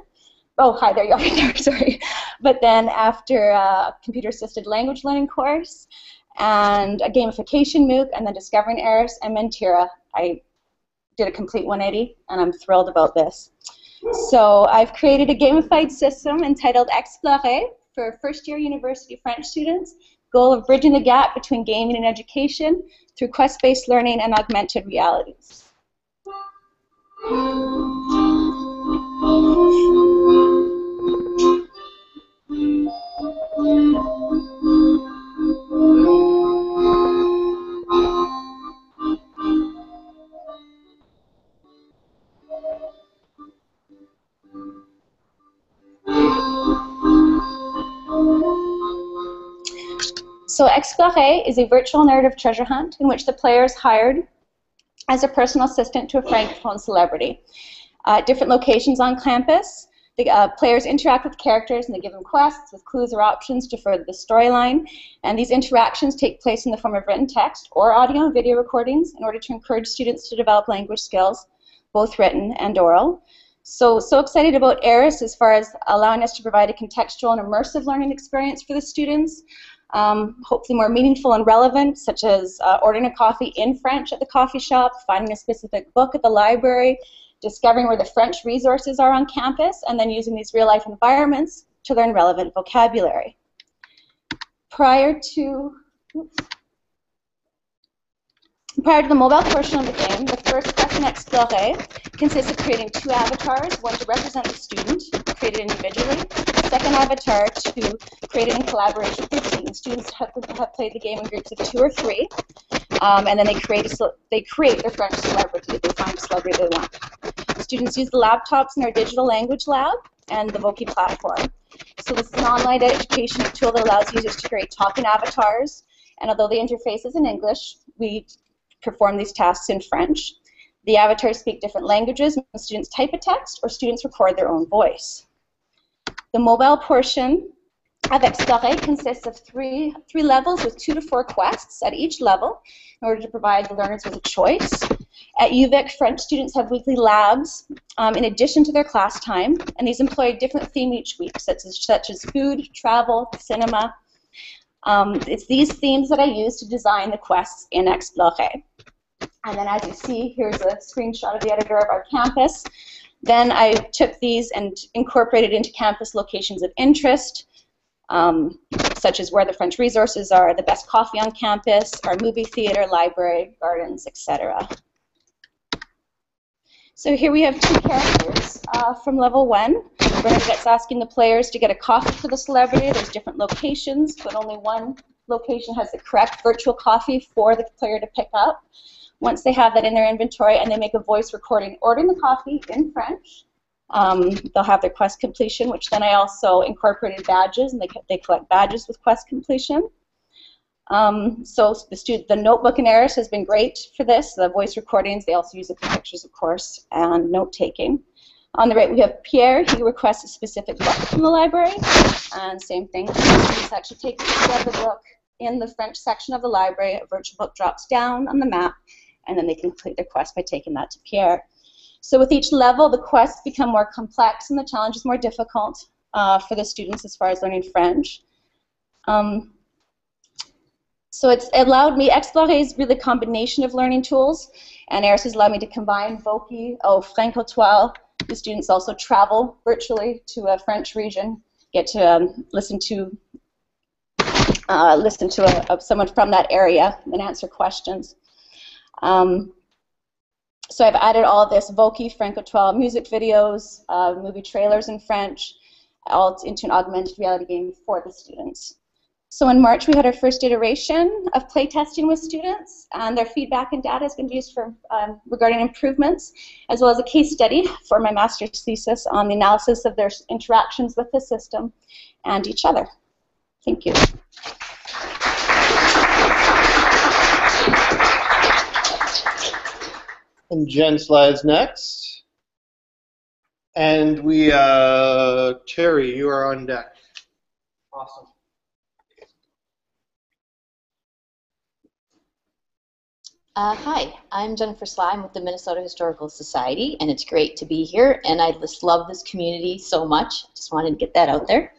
Oh, hi, there you are, right there, sorry. But then after a computer-assisted language learning course and a gamification MOOC and then discovering ARIS and Mentira, I did a complete 180, and I'm thrilled about this. So I've created a gamified system entitled Explorer for first-year university French students, goal of bridging the gap between gaming and education through quest-based learning and augmented realities. So Explorer is a virtual narrative treasure hunt in which the player is hired as a personal assistant to a francophone celebrity. At different locations on campus, the players interact with characters and they give them quests with clues or options to further the storyline. And these interactions take place in the form of written text or audio and video recordings in order to encourage students to develop language skills, both written and oral. So excited about ARIS as far as allowing us to provide a contextual and immersive learning experience for the students. Hopefully more meaningful and relevant, such as ordering a coffee in French at the coffee shop, finding a specific book at the library, discovering where the French resources are on campus, and then using these real-life environments to learn relevant vocabulary. Prior to the mobile portion of the game, the first quest in Explorer consists of creating 2 avatars, one to represent the student, created individually, a second avatar to create in collaboration with the team. Students have played the game in groups of 2 or 3, and then they create their French celebrity. They find a celebrity they want. Students use the laptops in our digital language lab and the Voki platform. So this is an online education tool that allows users to create talking avatars, and although the interface is in English, we perform these tasks in French. The avatars speak different languages when students type a text or students record their own voice. The mobile portion of Explorer consists of three levels with 2 to 4 quests at each level in order to provide the learners with a choice. At UVic, French students have weekly labs in addition to their class time, and these employ a different theme each week, such as food, travel, cinema. It's these themes that I use to design the quests in Explorer. And then as you see, here's a screenshot of the editor of our campus. Then I took these and incorporated into campus locations of interest, such as where the French resources are, the best coffee on campus, our movie theater, library, gardens, etc. So here we have 2 characters from level 1. Bernadette's asking the players to get a coffee for the celebrity. There's different locations, but only one location has the correct virtual coffee for the player to pick up. Once they have that in their inventory and they make a voice recording ordering the coffee in French, they'll have their quest completion, which then I also incorporated badges, and they collect badges with quest completion. So the notebook in ARIS has been great for this. The voice recordings, they also use it for pictures, of course, and note-taking. On the right, we have Pierre. He requests a specific book from the library, and same thing. Students actually take the book in the French section of the library. A virtual book drops down on the map, and then they can complete their quest by taking that to Pierre. So with each level, the quests become more complex, and the challenge is more difficult for the students as far as learning French. So it's allowed me, Explorer is really a combination of learning tools, and ARIS has allowed me to combine Voki, Franc-Étoile. The students also travel virtually to a French region, get to listen to someone from that area and answer questions. So I've added all this Voki, Franc-Étoile music videos, movie trailers in French, all into an augmented reality game for the students. So in March, we had our first iteration of playtesting with students, and their feedback and data is going to be used for regarding improvements, as well as a case study for my master's thesis on the analysis of their interactions with the system and each other. Thank you. And Jen slides next. And we, Terry, you are on deck. Awesome. Hi, I'm Jennifer Sly. I'm with the Minnesota Historical Society, and it's great to be here, and I just love this community so much. Just wanted to get that out there.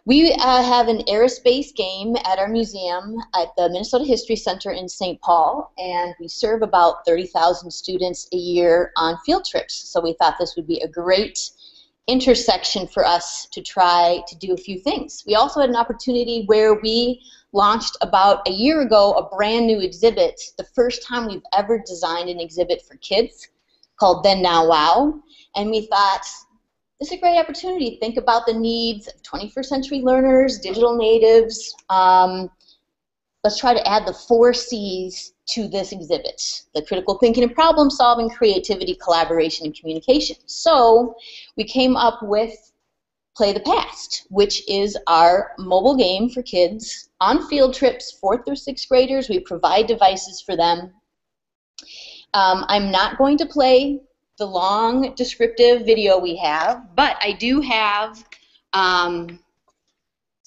We have an ARIS-based game at our museum at the Minnesota History Center in St. Paul, and we serve about 30,000 students a year on field trips, so we thought this would be a great intersection for us to try to do a few things. We also had an opportunity where we launched about a year ago a brand new exhibit, the first time we've ever designed an exhibit for kids called Then Now Wow, and we thought this is a great opportunity to think about the needs of 21st century learners, digital natives. Let's try to add the 4 C's to this exhibit: the critical thinking and problem solving, creativity, collaboration, and communication. So we came up with Play the Past, which is our mobile game for kids on field trips, 4th through 6th graders. We provide devices for them. I'm not going to play the long descriptive video we have, but I do have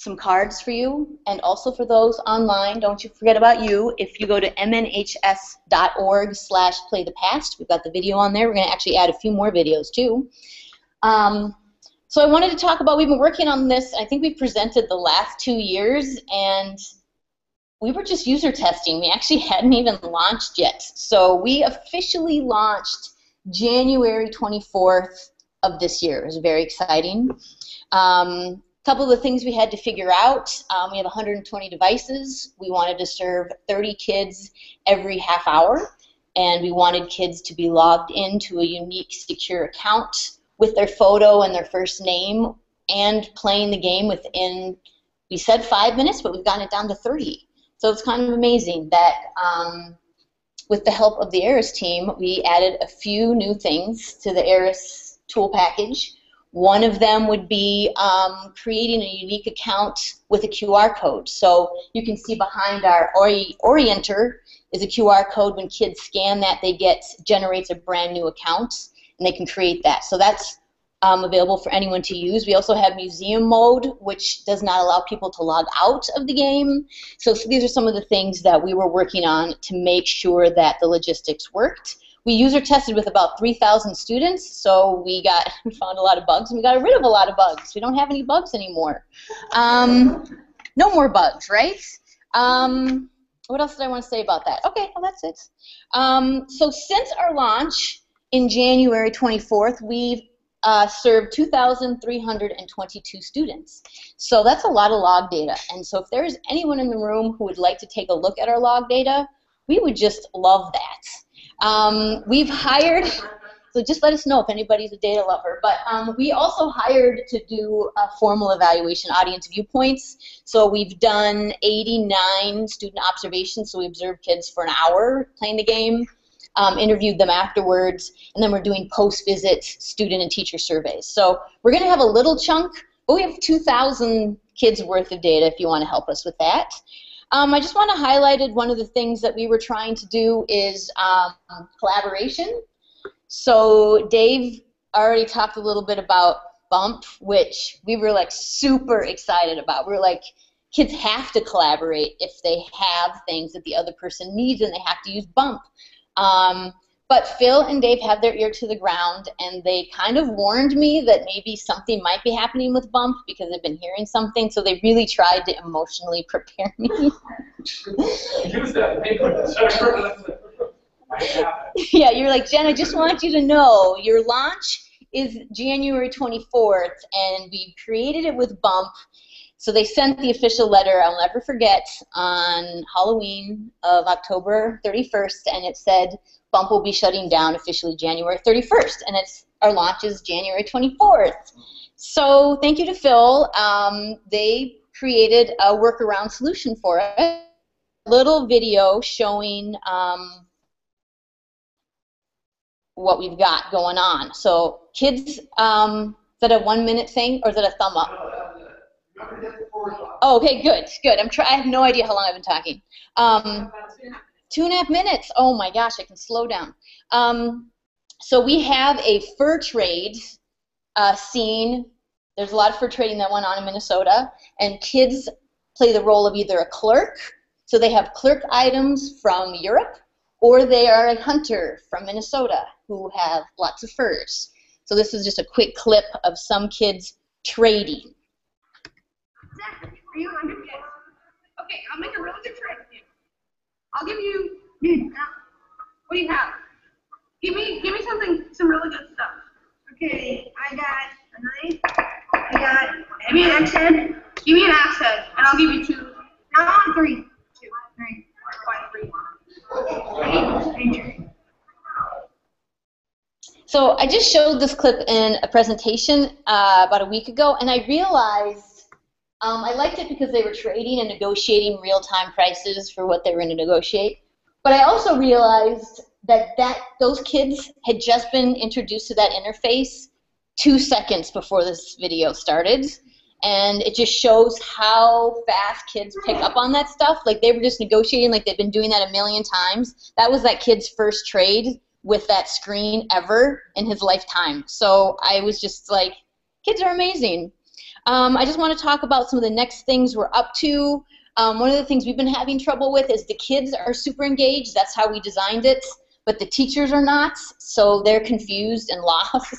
some cards for you, and also for those online, don't you forget about you. If you go to mnhs.org/playthepast, we've got the video on there. We're going to actually add a few more videos too. So I wanted to talk about, we've been working on this, I think we presented the last 2 years, and we were just user testing. We actually hadn't even launched yet. So we officially launched January 24th of this year. It was very exciting. Couple of the things we had to figure out, we have 120 devices. We wanted to serve 30 kids every half hour, and we wanted kids to be logged into a unique, secure account with their photo and their first name, and playing the game within, we said 5 minutes, but we've gotten it down to 30. So it's kind of amazing that with the help of the ARIS team, we added a few new things to the ARIS tool package. One of them would be creating a unique account with a QR code. So you can see behind our Orienter is a QR code. When kids scan that, generates a brand new account, and they can create that. So that's available for anyone to use. We also have museum mode, which does not allow people to log out of the game. So these are some of the things that we were working on to make sure that the logistics worked. We user tested with about 3,000 students, so we found a lot of bugs, and we got rid of a lot of bugs. We don't have any bugs anymore. No more bugs, right? What else did I want to say about that? Okay, well, that's it. So since our launch in January 24th, we've served 2,322 students. So that's a lot of log data. And so if there's anyone in the room who would like to take a look at our log data, we would just love that. We've hired, so just let us know if anybody's a data lover, but we also hired to do a formal evaluation, audience viewpoints. So we've done 89 student observations, so we observed kids for an hour playing the game, interviewed them afterwards, and then we're doing post-visit student and teacher surveys. So we're going to have a little chunk, but we have 2,000 kids worth of data if you want to help us with that. I just want to highlight one of the things that we were trying to do is collaboration. So Dave already talked a little bit about Bump, which we were like super excited about. We were like, kids have to collaborate if they have things that the other person needs, and they have to use Bump. But Phil and Dave have their ear to the ground, and they kind of warned me that maybe something might be happening with Bump because they've been hearing something, so they really tried to emotionally prepare me. Use that. Yeah, you're like, Jen, I just want you to know your launch is January 24th, and we created it with Bump. So they sent the official letter, I'll never forget, on Halloween of October 31st, and it said Bump will be shutting down officially January 31st, and our launch is January 24th. So thank you to Phil. They created a workaround solution for us. A little video showing what we've got going on. So kids, is that a 1 minute thing, or is it a thumb up? Oh, okay, good. I have no idea how long I've been talking. 2.5 minutes. Oh my gosh, I can slow down. So we have a fur trade scene. There's a lot of fur trading that went on in Minnesota, and kids play the role of either a clerk, so they have clerk items from Europe, or they are a hunter from Minnesota who have lots of furs. So this is just a quick clip of some kids trading. Are you hungry? Yes. Okay, I'll make a really good trade with you. I'll give you. What do you have? Give me some really good stuff. Okay, I got a knife. Give me an axe head. Give me an axe head, and I'll give you 2. No, I want 3. 2, 3. Fine, 3. So I just showed this clip in a presentation about a week ago, and I realized I liked it because they were trading and negotiating real-time prices for what they were going to negotiate. But I also realized that those kids had just been introduced to that interface 2 seconds before this video started. And it just shows how fast kids pick up on that stuff. Like, they were just negotiating like they've been doing that a million times. That was that kid's first trade with that screen ever in his lifetime. So I was just like, kids are amazing. I just want to talk about some of the next things we're up to. One of the things we've been having trouble with is the kids are super engaged. That's how we designed it. But the teachers are not, so they're confused and lost.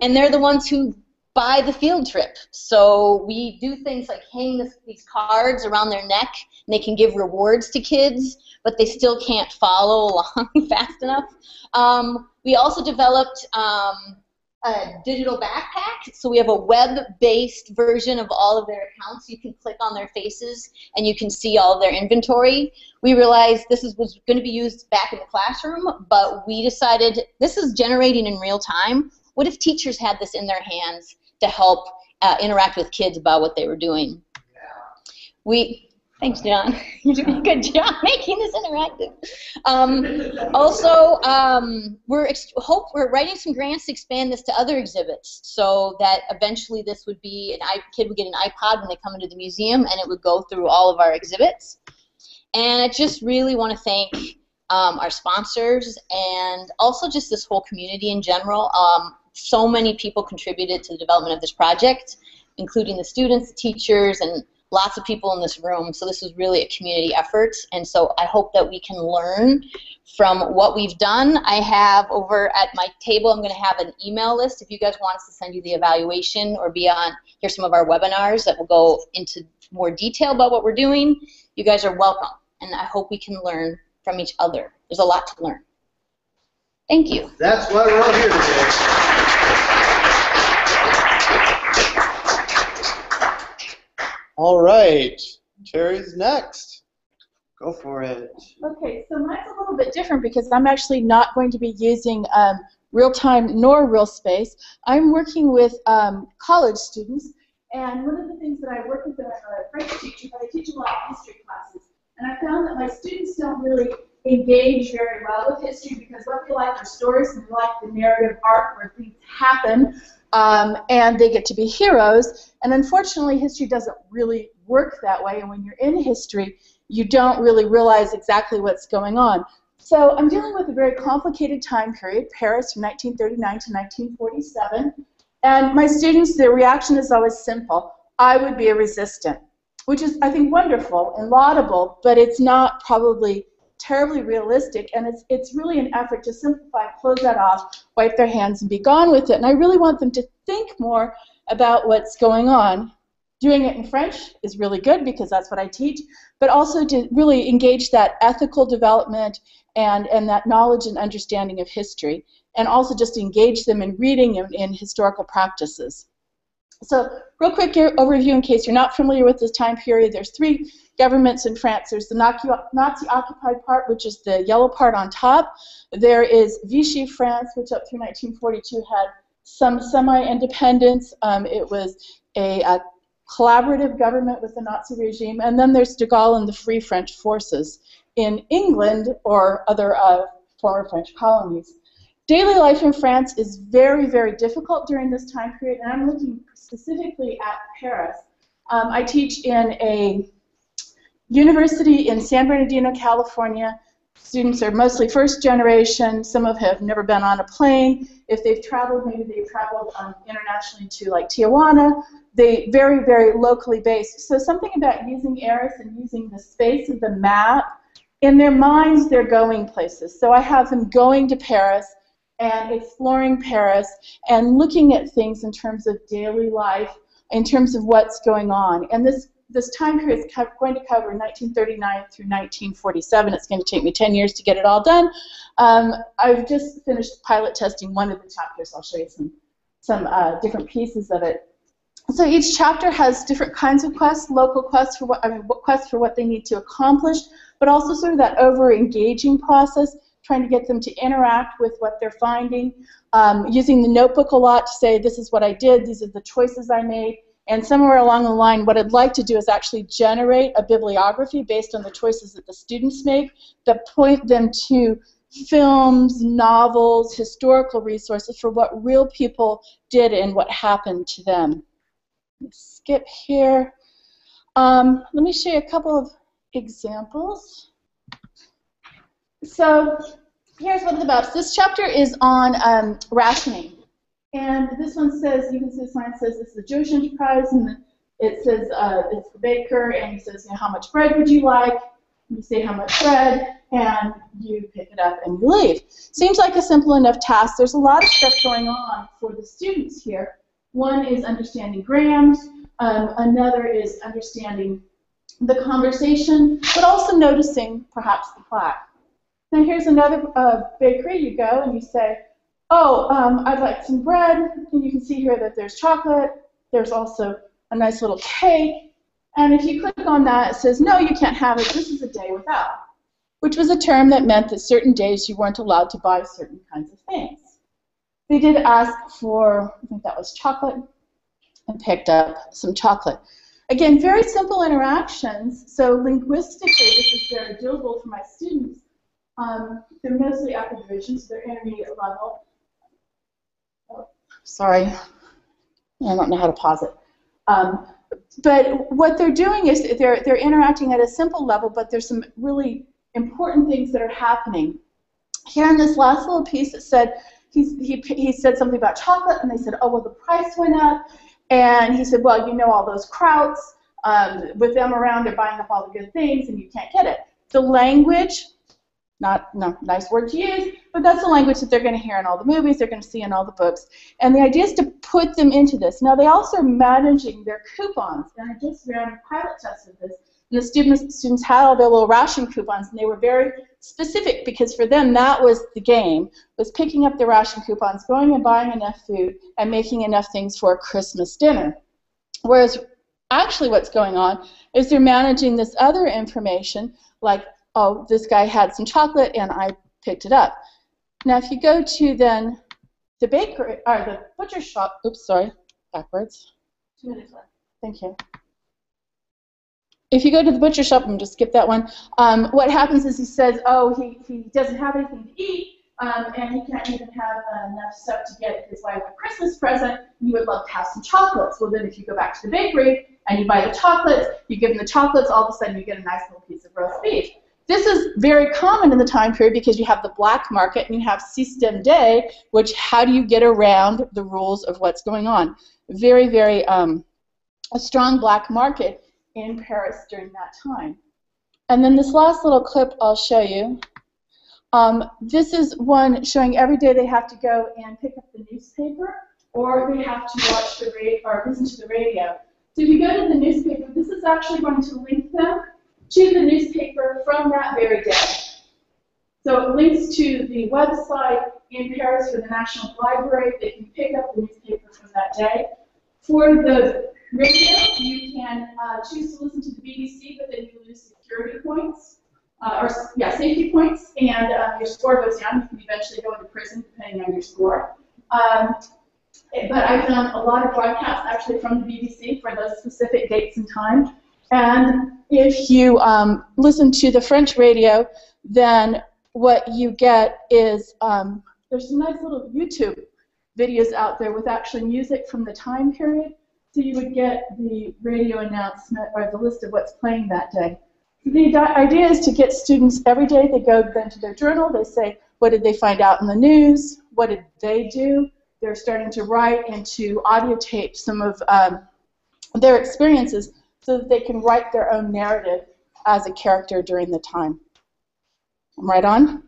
And they're the ones who buy the field trip. So we do things like hang these cards around their neck, and they can give rewards to kids, but they still can't follow along fast enough. We also developed a digital backpack. So we have a web-based version of all of their accounts. You can click on their faces and you can see all of their inventory. We realized this was going to be used back in the classroom, but we decided this is generating in real time. What if teachers had this in their hands to help interact with kids about what they were doing? Thanks, John. You're doing a good job making this interactive. Also, we're writing some grants to expand this to other exhibits, so that eventually this would be kid would get an iPod when they come into the museum, and it would go through all of our exhibits. And I just really want to thank our sponsors and also just this whole community in general. So many people contributed to the development of this project, including the students, the teachers, and lots of people in this room. So this is really a community effort, and so I hope that we can learn from what we've done. I have over at my table, I'm going to have an email list if you guys want us to send you the evaluation or be on, here's some of our webinars that will go into more detail about what we're doing. You guys are welcome, and I hope we can learn from each other. There's a lot to learn. Thank you. That's why we're all here today. All right, Terry's next. Go for it. Okay, so mine's a little bit different because I'm actually not going to be using real-time nor real space. I'm working with college students, and one of the things that I work with a French teacher, but I teach a lot of history classes, and I found that my students don't really engage very well with history because what they like are stories and they like the narrative arc where things happen. And they get to be heroes, and unfortunately history doesn't really work that way, and when you're in history you don't really realize exactly what's going on. So I'm dealing with a very complicated time period, Paris from 1939 to 1947, and my students, their reaction is always simple: I would be a resistant, which is, I think, wonderful and laudable, but it's not probably terribly realistic, and it's really an effort to simplify, close that off, wipe their hands, and be gone with it. And I really want them to think more about what's going on. Doing it in French is really good because that's what I teach, but also to really engage that ethical development and that knowledge and understanding of history, and also just engage them in reading and in historical practices. So real quick overview in case you're not familiar with this time period. There's 3 governments in France. There's the Nazi-occupied part, which is the yellow part on top. There is Vichy France, which up through 1942 had some semi-independence. It was a collaborative government with the Nazi regime. And then there's de Gaulle and the Free French forces in England or other former French colonies. Daily life in France is very, very difficult during this time period, and I'm looking specifically at Paris. I teach in a university in San Bernardino, California. Students are mostly first generation. Some of them have never been on a plane. If they've traveled, maybe they've traveled internationally to like Tijuana. They very, very locally based. So something about using ARIS and using the space of the map, in their minds they're going places. So I have them going to Paris and exploring Paris and looking at things in terms of daily life, in terms of what's going on. And this time period is going to cover 1939 through 1947. It's going to take me 10 years to get it all done. I've just finished pilot testing one of the chapters. I'll show you some different pieces of it. So each chapter has different kinds of quests, local quests for quests for what they need to accomplish, but also sort of that over-engaging process, trying to get them to interact with what they're finding, using the notebook a lot to say, this is what I did, these are the choices I made, and somewhere along the line, what I'd like to do is actually generate a bibliography based on the choices that the students make that point them to films, novels, historical resources for what real people did and what happened to them. Skip here. Let me show you a couple of examples. So here's one of the maps. This chapter is on rationing. And this one says, you can see the sign says this is a Jewish enterprise, and it says it's the baker, and he says, you know, how much bread would you like? You say how much bread, and you pick it up and you leave. Seems like a simple enough task. There's a lot of stuff going on for the students here. One is understanding grams, another is understanding the conversation, but also noticing perhaps the plaque. Now here's another bakery. You go and you say, oh, I'd like some bread, and you can see here that there's chocolate. There's also a nice little cake, and if you click on that, it says, no, you can't have it. This is a day without, which was a term that meant that certain days you weren't allowed to buy certain kinds of things. They did ask for, I think that was chocolate, and picked up some chocolate. Again, very simple interactions, so linguistically this is very doable for my students. They're mostly upper division, so they're intermediate level. Oh, sorry, I don't know how to pause it. But what they're doing is they're interacting at a simple level, but there's some really important things that are happening. Here in this last little piece it said, he said something about chocolate, and they said, oh, well, the price went up. And he said, well, you know all those krauts, with them around, they're buying up all the good things, and you can't get it. The language, no, nice word to use, but that's the language that they're going to hear in all the movies, they're going to see in all the books. And the idea is to put them into this. Now, they also are managing their coupons, and I just ran a pilot test of this. And the students had all their little ration coupons, and they were very specific because for them that was the game, was picking up the ration coupons, going and buying enough food, and making enough things for a Christmas dinner. Whereas actually what's going on is they're managing this other information, like, oh, this guy had some chocolate and I picked it up. Now if you go to then the bakery, or the butcher shop, oops, sorry, backwards. 2 minutes left. Thank you. If you go to the butcher shop, and just skip that one, what happens is he says, oh, he doesn't have anything to eat, and he can't even have enough stuff to get his wife a Christmas present, and he would love to have some chocolates. Well, then if you go back to the bakery and you buy the chocolates, you give him the chocolates, all of a sudden you get a nice little piece of roast beef. This is very common in the time period because you have the black market and you have système D, which how do you get around the rules of what's going on? Very, very a strong black market in Paris during that time. And then this last little clip I'll show you. This is one showing every day they have to go and pick up the newspaper, or they have to watch the radio or listen to the radio. So if you go to the newspaper, this is actually going to link them to the newspaper from that very day. So it links to the website in Paris for the National Library. They can pick up the newspaper from that day. For the radio, you can choose to listen to the BBC, but then you lose security points, safety points, and your score goes down. You can eventually go into prison depending on your score. But I've done a lot of broadcasts actually from the BBC for those specific dates and times. And if you listen to the French radio, then what you get is there's some nice little YouTube videos out there with actually music from the time period. So you would get the radio announcement or the list of what's playing that day. The idea is to get students every day. They go then to their journal. They say, what did they find out in the news? What did they do? They're starting to write and to audio tape some of their experiences so that they can write their own narrative as a character during the time. I'm right on?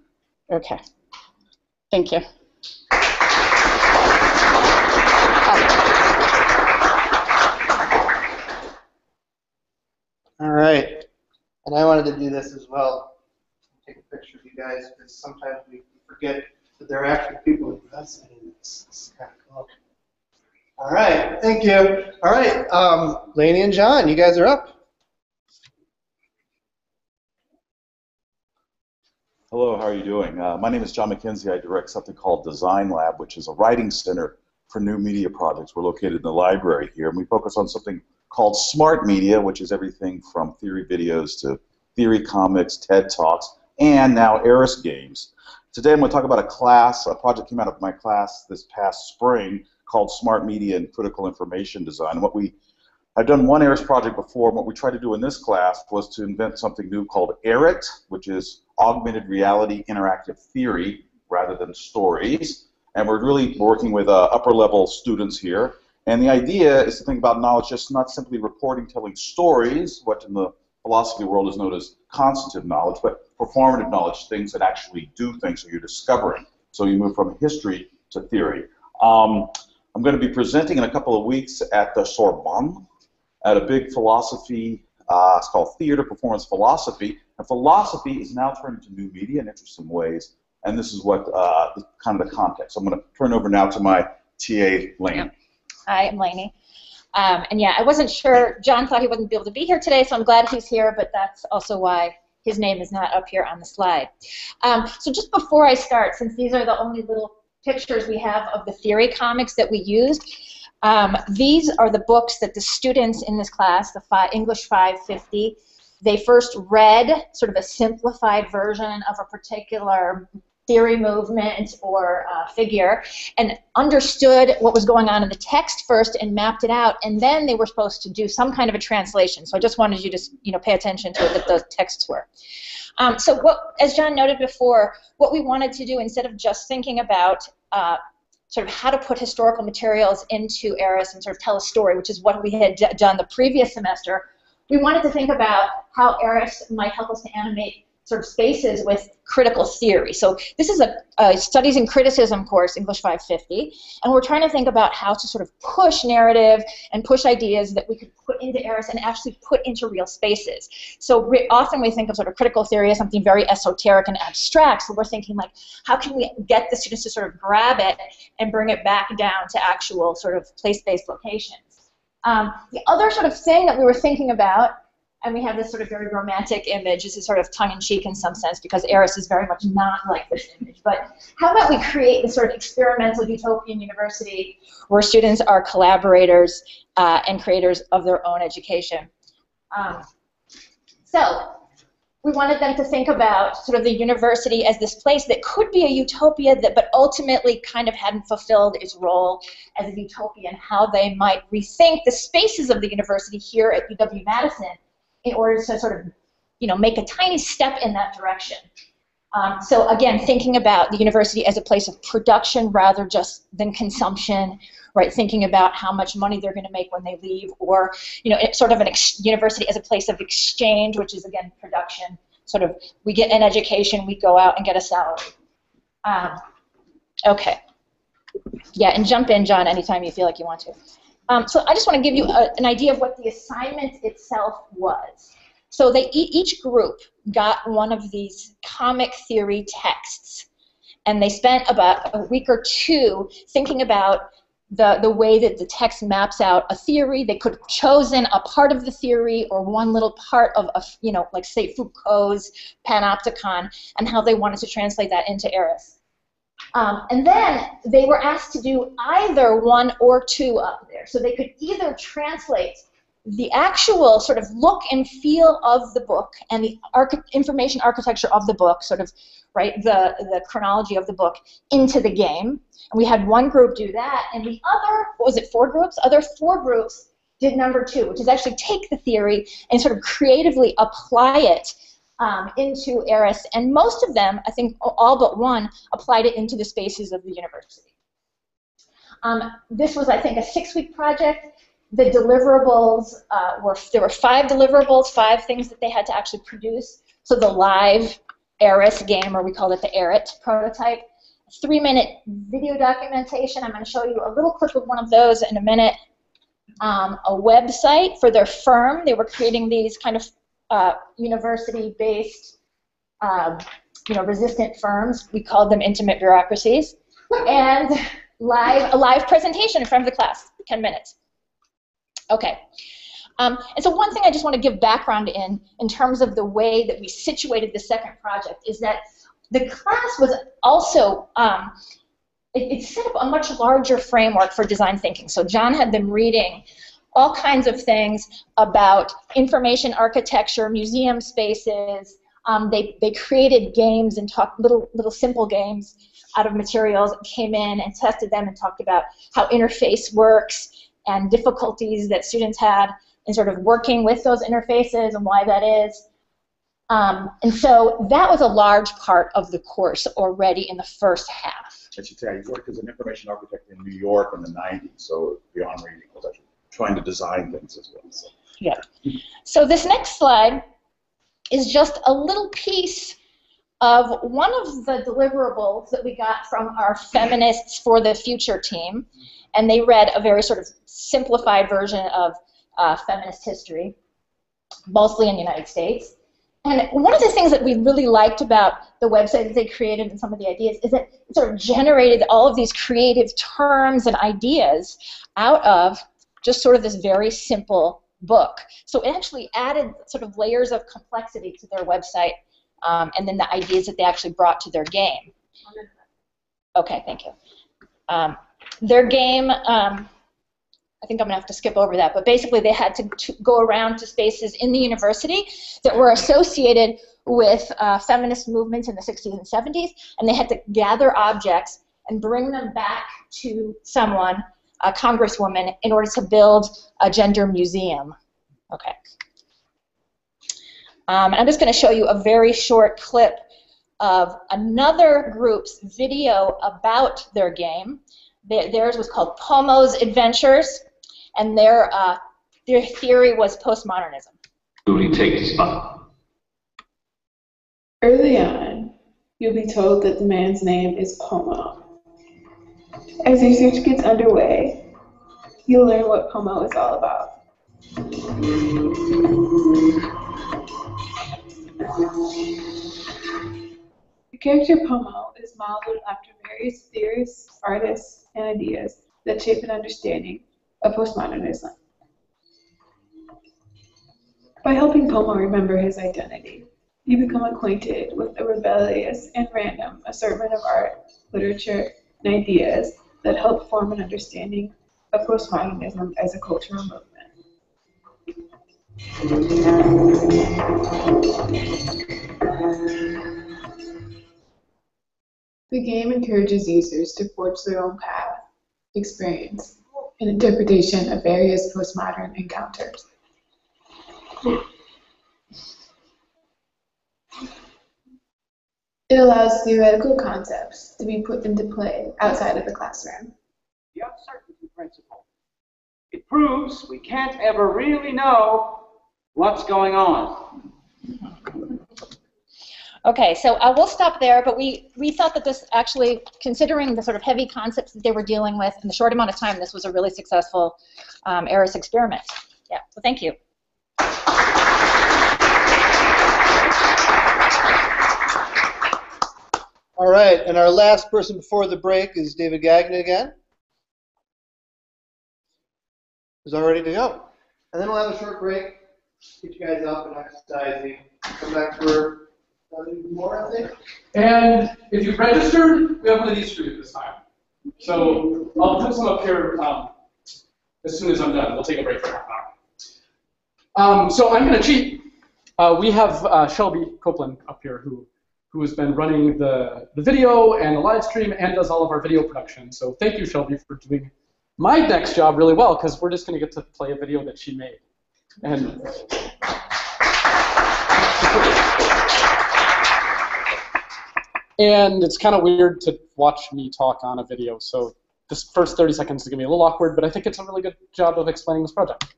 Okay. Thank you. All right. And I wanted to do this as well. Take a picture of you guys, because sometimes we forget that there are actually people invested in this. This is kind of cool. All right. Thank you. All right. Lainey and John, you guys are up. Hello, how are you doing? My name is John McKenzie. I direct something called Design Lab, which is a writing center for new media projects. We're located in the library here, and we focus on something called smart media, which is everything from theory videos to theory comics, TED Talks, and now ARIS games. Today I'm going to talk about a project came out of my class this past spring called Smart Media and Critical Information Design. I've done one ARIS project before, and what we tried to do in this class was to invent something new called ARIT, which is Augmented Reality Interactive Theory rather than stories. And we're really working with upper-level students here. And the idea is to think about knowledge just not simply reporting, telling stories, what in the philosophy world is known as constitutive knowledge, but performative knowledge, things that actually do things, so you're discovering. So you move from history to theory. I'm going to be presenting in a couple of weeks at the Sorbonne at a big philosophy, it's called Theater Performance Philosophy, and philosophy is now turned into new media in interesting ways, and this is what kind of the context. So I'm going to turn over now to my TA, Lane. Yep. Hi, I'm Lainey. And yeah, I wasn't sure, John thought he wouldn't be able to be here today, so I'm glad he's here, but that's also why his name is not up here on the slide. So just before I start, since these are the only little pictures we have of the theory comics that we used, these are the books that the students in this class, the English 550, they first read sort of a simplified version of a particular theory movement or figure and understood what was going on in the text first and mapped it out, and then they were supposed to do some kind of a translation. So I just wanted you to pay attention to what those texts were. So as John noted before, what we wanted to do, instead of just thinking about sort of how to put historical materials into ARIS and sort of tell a story, which is what we had done the previous semester, we wanted to think about how ARIS might help us to animate sort of spaces with critical theory. So this is a Studies in Criticism course, English 550, and we're trying to think about how to sort of push narrative and push ideas that we could put into ARIS and actually put into real spaces. So often we think of sort of critical theory as something very esoteric and abstract, so we're thinking like, how can we get the students to sort of grab it and bring it back down to actual sort of place-based locations. The other sort of thing that we were thinking about, and we have this sort of very romantic image. This is sort of tongue-in-cheek in some sense because ARIS is very much not like this image. But how about we create this sort of experimental utopian university where students are collaborators and creators of their own education? So we wanted them to think about sort of the university as this place that could be a utopia but ultimately kind of hadn't fulfilled its role as a utopia, and how they might rethink the spaces of the university here at UW-Madison in order to sort of, make a tiny step in that direction. So again, thinking about the university as a place of production rather just than consumption, right? Thinking about how much money they're going to make when they leave, or it's sort of an university as a place of exchange, which is again production. Sort of, we get an education, we go out and get a salary. Okay. Yeah, and jump in, John, anytime you feel like you want to. So I just want to give you an idea of what the assignment itself was. So each group got one of these comic theory texts, and they spent about a week or two thinking about the way that the text maps out a theory. They could have chosen a part of the theory or one little part of, like say Foucault's panopticon, and how they wanted to translate that into ARIS. And then they were asked to do either one or two up there. So they could either translate the actual sort of look and feel of the book and the information architecture of the book, sort of, right, the chronology of the book into the game. And we had one group do that, and the other, what was it, 4 groups? Other 4 groups did number 2, which is actually take the theory and sort of creatively apply it into ARIS, and most of them, I think all but one, applied it into the spaces of the university. This was, I think, a 6-week project. The deliverables there were 5 deliverables, 5 things that they had to actually produce. So the live ARIS game, or we called it the ARIT prototype, 3-minute video documentation. I'm going to show you a little clip of one of those in a minute. A website for their firm. They were creating these kind of university-based, resistant firms. We called them intimate bureaucracies. And a live presentation in front of the class, 10 minutes. Okay. And so one thing I just want to give background in terms of the way that we situated the second project is that the class was also, it set up a much larger framework for design thinking. So John had them reading all kinds of things about information architecture, museum spaces. They created games and talked little simple games out of materials, came in and tested them and talked about how interface works and difficulties that students had in sort of working with those interfaces and why that is. And so that was a large part of the course already in the first half. I should say I worked as an information architect in New York in the 90s, so beyond reading was actually trying to design things as well. So. Yeah. So this next slide is just a little piece of one of the deliverables that we got from our Feminists for the Future team. And they read a very sort of simplified version of feminist history, mostly in the United States. And one of the things that we really liked about the website that they created and some of the ideas is that it sort of generated all of these creative terms and ideas out of just sort of this very simple book. So it actually added sort of layers of complexity to their website, and then the ideas that they actually brought to their game. Okay, thank you. Their game, I think I'm going to have to skip over that, but basically they had to go around to spaces in the university that were associated with feminist movements in the 60s and 70s, and they had to gather objects and bring them back to someone, a congresswoman, in order to build a gender museum. Okay. And I'm just going to show you a very short clip of another group's video about their game. Theirs was called Pomo's Adventures, and their theory was postmodernism. Early on, you'll be told that the man's name is Pomo. As your search gets underway, you'll learn what Pomo is all about. The character Pomo is modeled after various theorists, artists, and ideas that shape an understanding of postmodernism. By helping Pomo remember his identity, you become acquainted with a rebellious and random assortment of art, literature, and ideas that help form an understanding of postmodernism as a cultural movement. The game encourages users to forge their own path, experience, and interpretation of various postmodern encounters. It allows theoretical concepts to be put into play outside of the classroom. principle. It proves we can't ever really know what's going on. Okay, so we'll stop there, but we thought that this actually, considering the sort of heavy concepts that they were dealing with in the short amount of time, this was a really successful ARIS experiment. Yeah, so thank you. All right, and our last person before the break is David Gagnon again, who's all ready to go. And then we'll have a short break, get you guys up and exercising, come back for more, I think. And if you've registered, we have one of these for you this time. So I'll put some up here as soon as I'm done. We'll take a break for half an hour. So I'm going to cheat. We have Shelby Copeland up here who has been running the video and the live stream and does all of our video production. So thank you, Shelby, for doing my next job really well, because we're just going to get to play a video that she made. And it's kind of weird to watch me talk on a video, so this first 30 seconds is going to be a little awkward, but I think it's a really good job of explaining this project.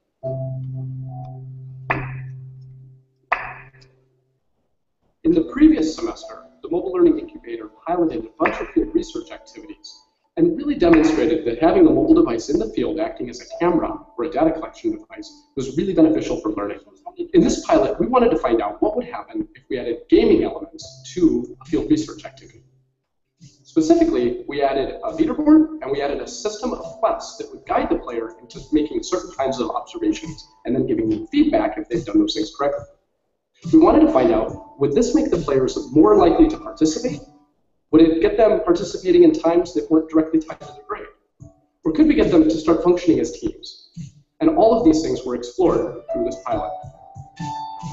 In the previous semester, the Mobile Learning Incubator piloted a bunch of field research activities and really demonstrated that having a mobile device in the field acting as a camera or a data collection device was really beneficial for learning. In this pilot, we wanted to find out what would happen if we added gaming elements to a field research activity. Specifically, we added a leaderboard and we added a system of quests that would guide the player into making certain kinds of observations and then giving them feedback if they've done those things correctly. We wanted to find out, would this make the players more likely to participate? Would it get them participating in times that weren't directly tied to their grade? Or could we get them to start functioning as teams? And all of these things were explored through this pilot.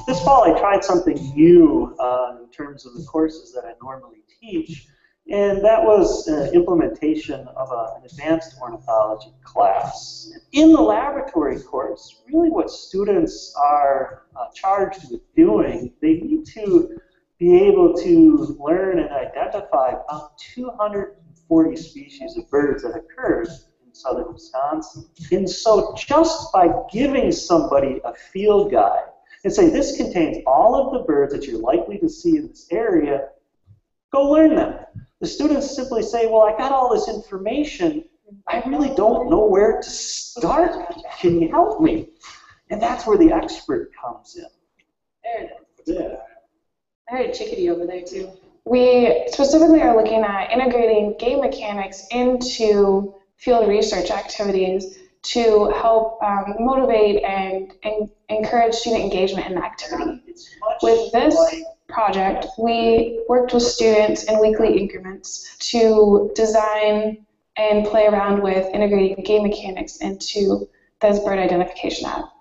This fall I tried something new in terms of the courses that I normally teach, and that was implementation of an advanced ornithology class. In the laboratory course, really what students are charged with doing, they need to be able to learn and identify about 240 species of birds that occurred in southern Wisconsin. And so just by giving somebody a field guide and say, this contains all of the birds that you're likely to see in this area, go learn them. The students simply say, well, I got all this information, I really don't know where to start. Can you help me? And that's where the expert comes in. There it is. Yeah. I heard a chickadee over there too. We specifically are looking at integrating game mechanics into field research activities to help motivate and encourage student engagement in the activity. With this project, we worked with students in weekly increments to design and play around with integrating game mechanics into this bird identification app.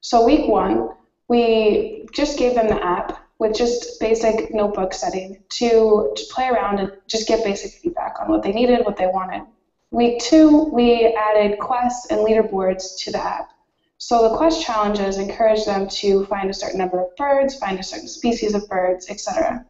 So week one, we just gave them the app with just basic notebook setting to play around and just get basic feedback on what they needed, what they wanted. Week two, we added quests and leaderboards to the app. So the quest challenges encourage them to find a certain number of birds, find a certain species of birds, etc.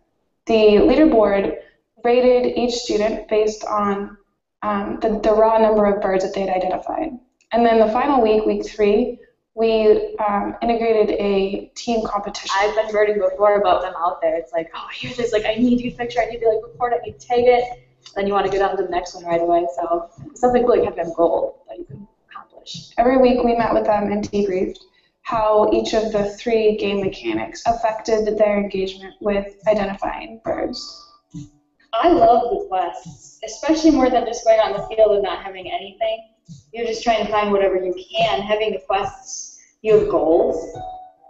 The leaderboard rated each student based on the raw number of birds that they'd identified. And then the final week, week three, we integrated a team competition. I've been birding before about them out there. It's like, oh, here's this, like, I need to picture, I need to report, I need to tag it. Then you want to go down to the next one right away. So something cool, like have them goal that you can accomplish. Every week we met with them and debriefed how each of the three game mechanics affected their engagement with identifying birds. I love the quests, especially more than just going on the field and not having anything. You're just trying to find whatever you can. Having the quests, you have goals.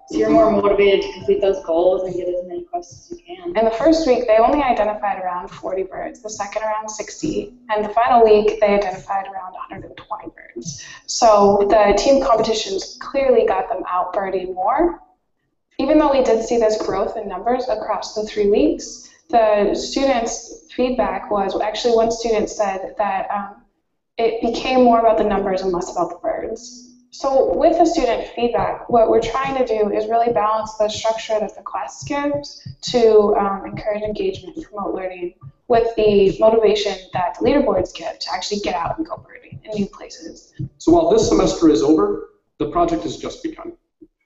So you're more motivated to complete those goals and get as many quests as you can. In the first week, they only identified around 40 birds, the second around 60, and the final week, they identified around 120 birds. So the team competitions clearly got them out birding more. Even though we did see this growth in numbers across the 3 weeks, the students' feedback was, actually one student said that it became more about the numbers and less about the birds. So with the student feedback, what we're trying to do is really balance the structure that the class gives to encourage engagement and promote learning, with the motivation that the leaderboards give to actually get out and go birding in new places. So while this semester is over, the project has just begun.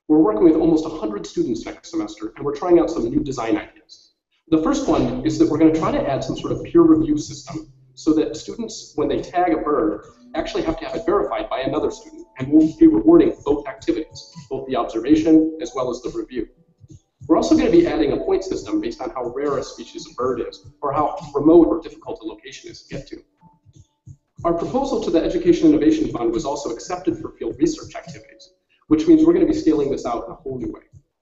We're working with almost 100 students next semester, and we're trying out some new design ideas. The first one is that we're going to try to add some sort of peer review system so that students, when they tag a bird, actually have to have it verified by another student, and we'll be rewarding both activities, both the observation as well as the review. We're also going to be adding a point system based on how rare a species of bird is, or how remote or difficult a location is to get to. Our proposal to the Education Innovation Fund was also accepted for field research activities, which means we're going to be scaling this out in a whole new way.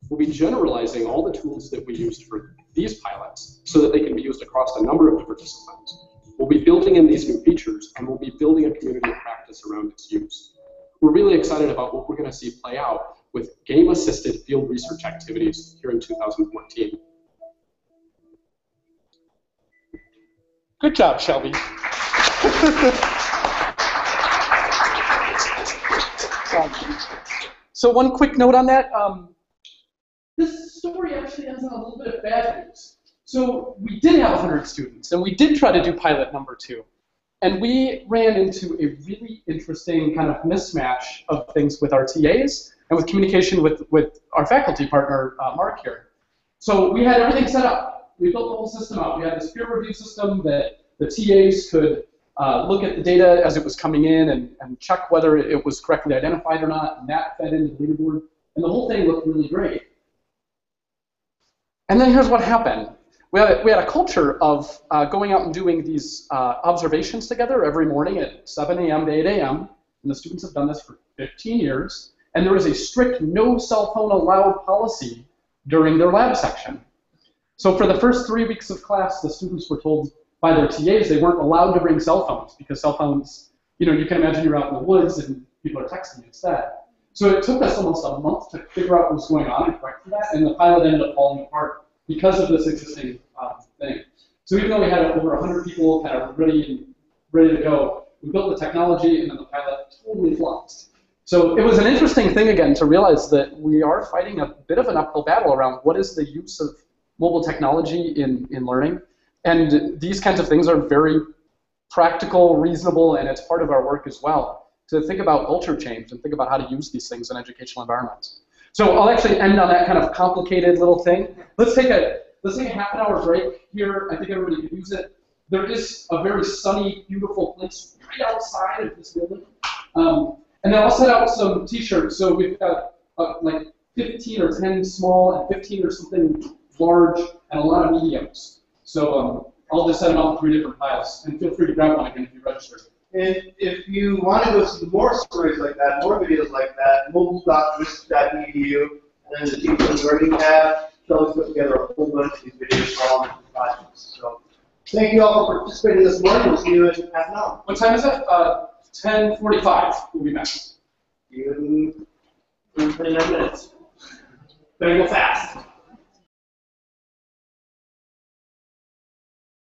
We'll be generalizing all the tools that we used for these pilots so that they can be used across a number of different disciplines. We'll be building in these new features, and we'll be building a community of practice around its use. We're really excited about what we're going to see play out with game-assisted field research activities here in 2014. Good job, Shelby. So one quick note on that. This story actually ends on a little bit of bad news. So we did have 100 students, and we did try to do pilot number 2. And we ran into a really interesting kind of mismatch of things with our TAs and with communication with our faculty partner, Mark here. So we had everything set up. We built the whole system out. We had this peer review system that the TAs could look at the data as it was coming in and check whether it was correctly identified or not, and that fed into the leaderboard. And the whole thing looked really great. And then here's what happened. We had a culture of going out and doing these observations together every morning at 7 a.m. to 8 a.m. And the students have done this for 15 years. And there was a strict no cell phone allowed policy during their lab section. So for the first 3 weeks of class, the students were told by their TAs they weren't allowed to bring cell phones because cell phones, you can imagine you're out in the woods and people are texting instead. So it took us almost a month to figure out what was going on and correct for that, and the pilot ended up falling apart because of this existing thing. So even though we had over 100 people kind of ready to go, we built the technology and then the pilot totally flopped. So it was an interesting thing again to realize that we are fighting a bit of an uphill battle around what is the use of mobile technology in learning. And these kinds of things are very practical, reasonable, and it's part of our work as well to think about culture change and think about how to use these things in educational environments. So I'll actually end on that kind of complicated little thing. Let's take a half an hour break here. I think everybody could use it. There is a very sunny, beautiful place right outside of this building. And then I'll set out some t-shirts. So we've got like 15 or 10 small and 15 or something large and a lot of mediums. So I'll just set them out in 3 different piles. And feel free to grab one again if you register. And if you want to go see more stories like that, more videos like that, mobile.risk.edu, and then the Teachers Learning tab, Shelly's put together a whole bunch of these videos for all different projects. So thank you all for participating this morning. We'll see you in half an hour. What time is it? 10:45. We'll be back. In 29 minutes. Better go fast.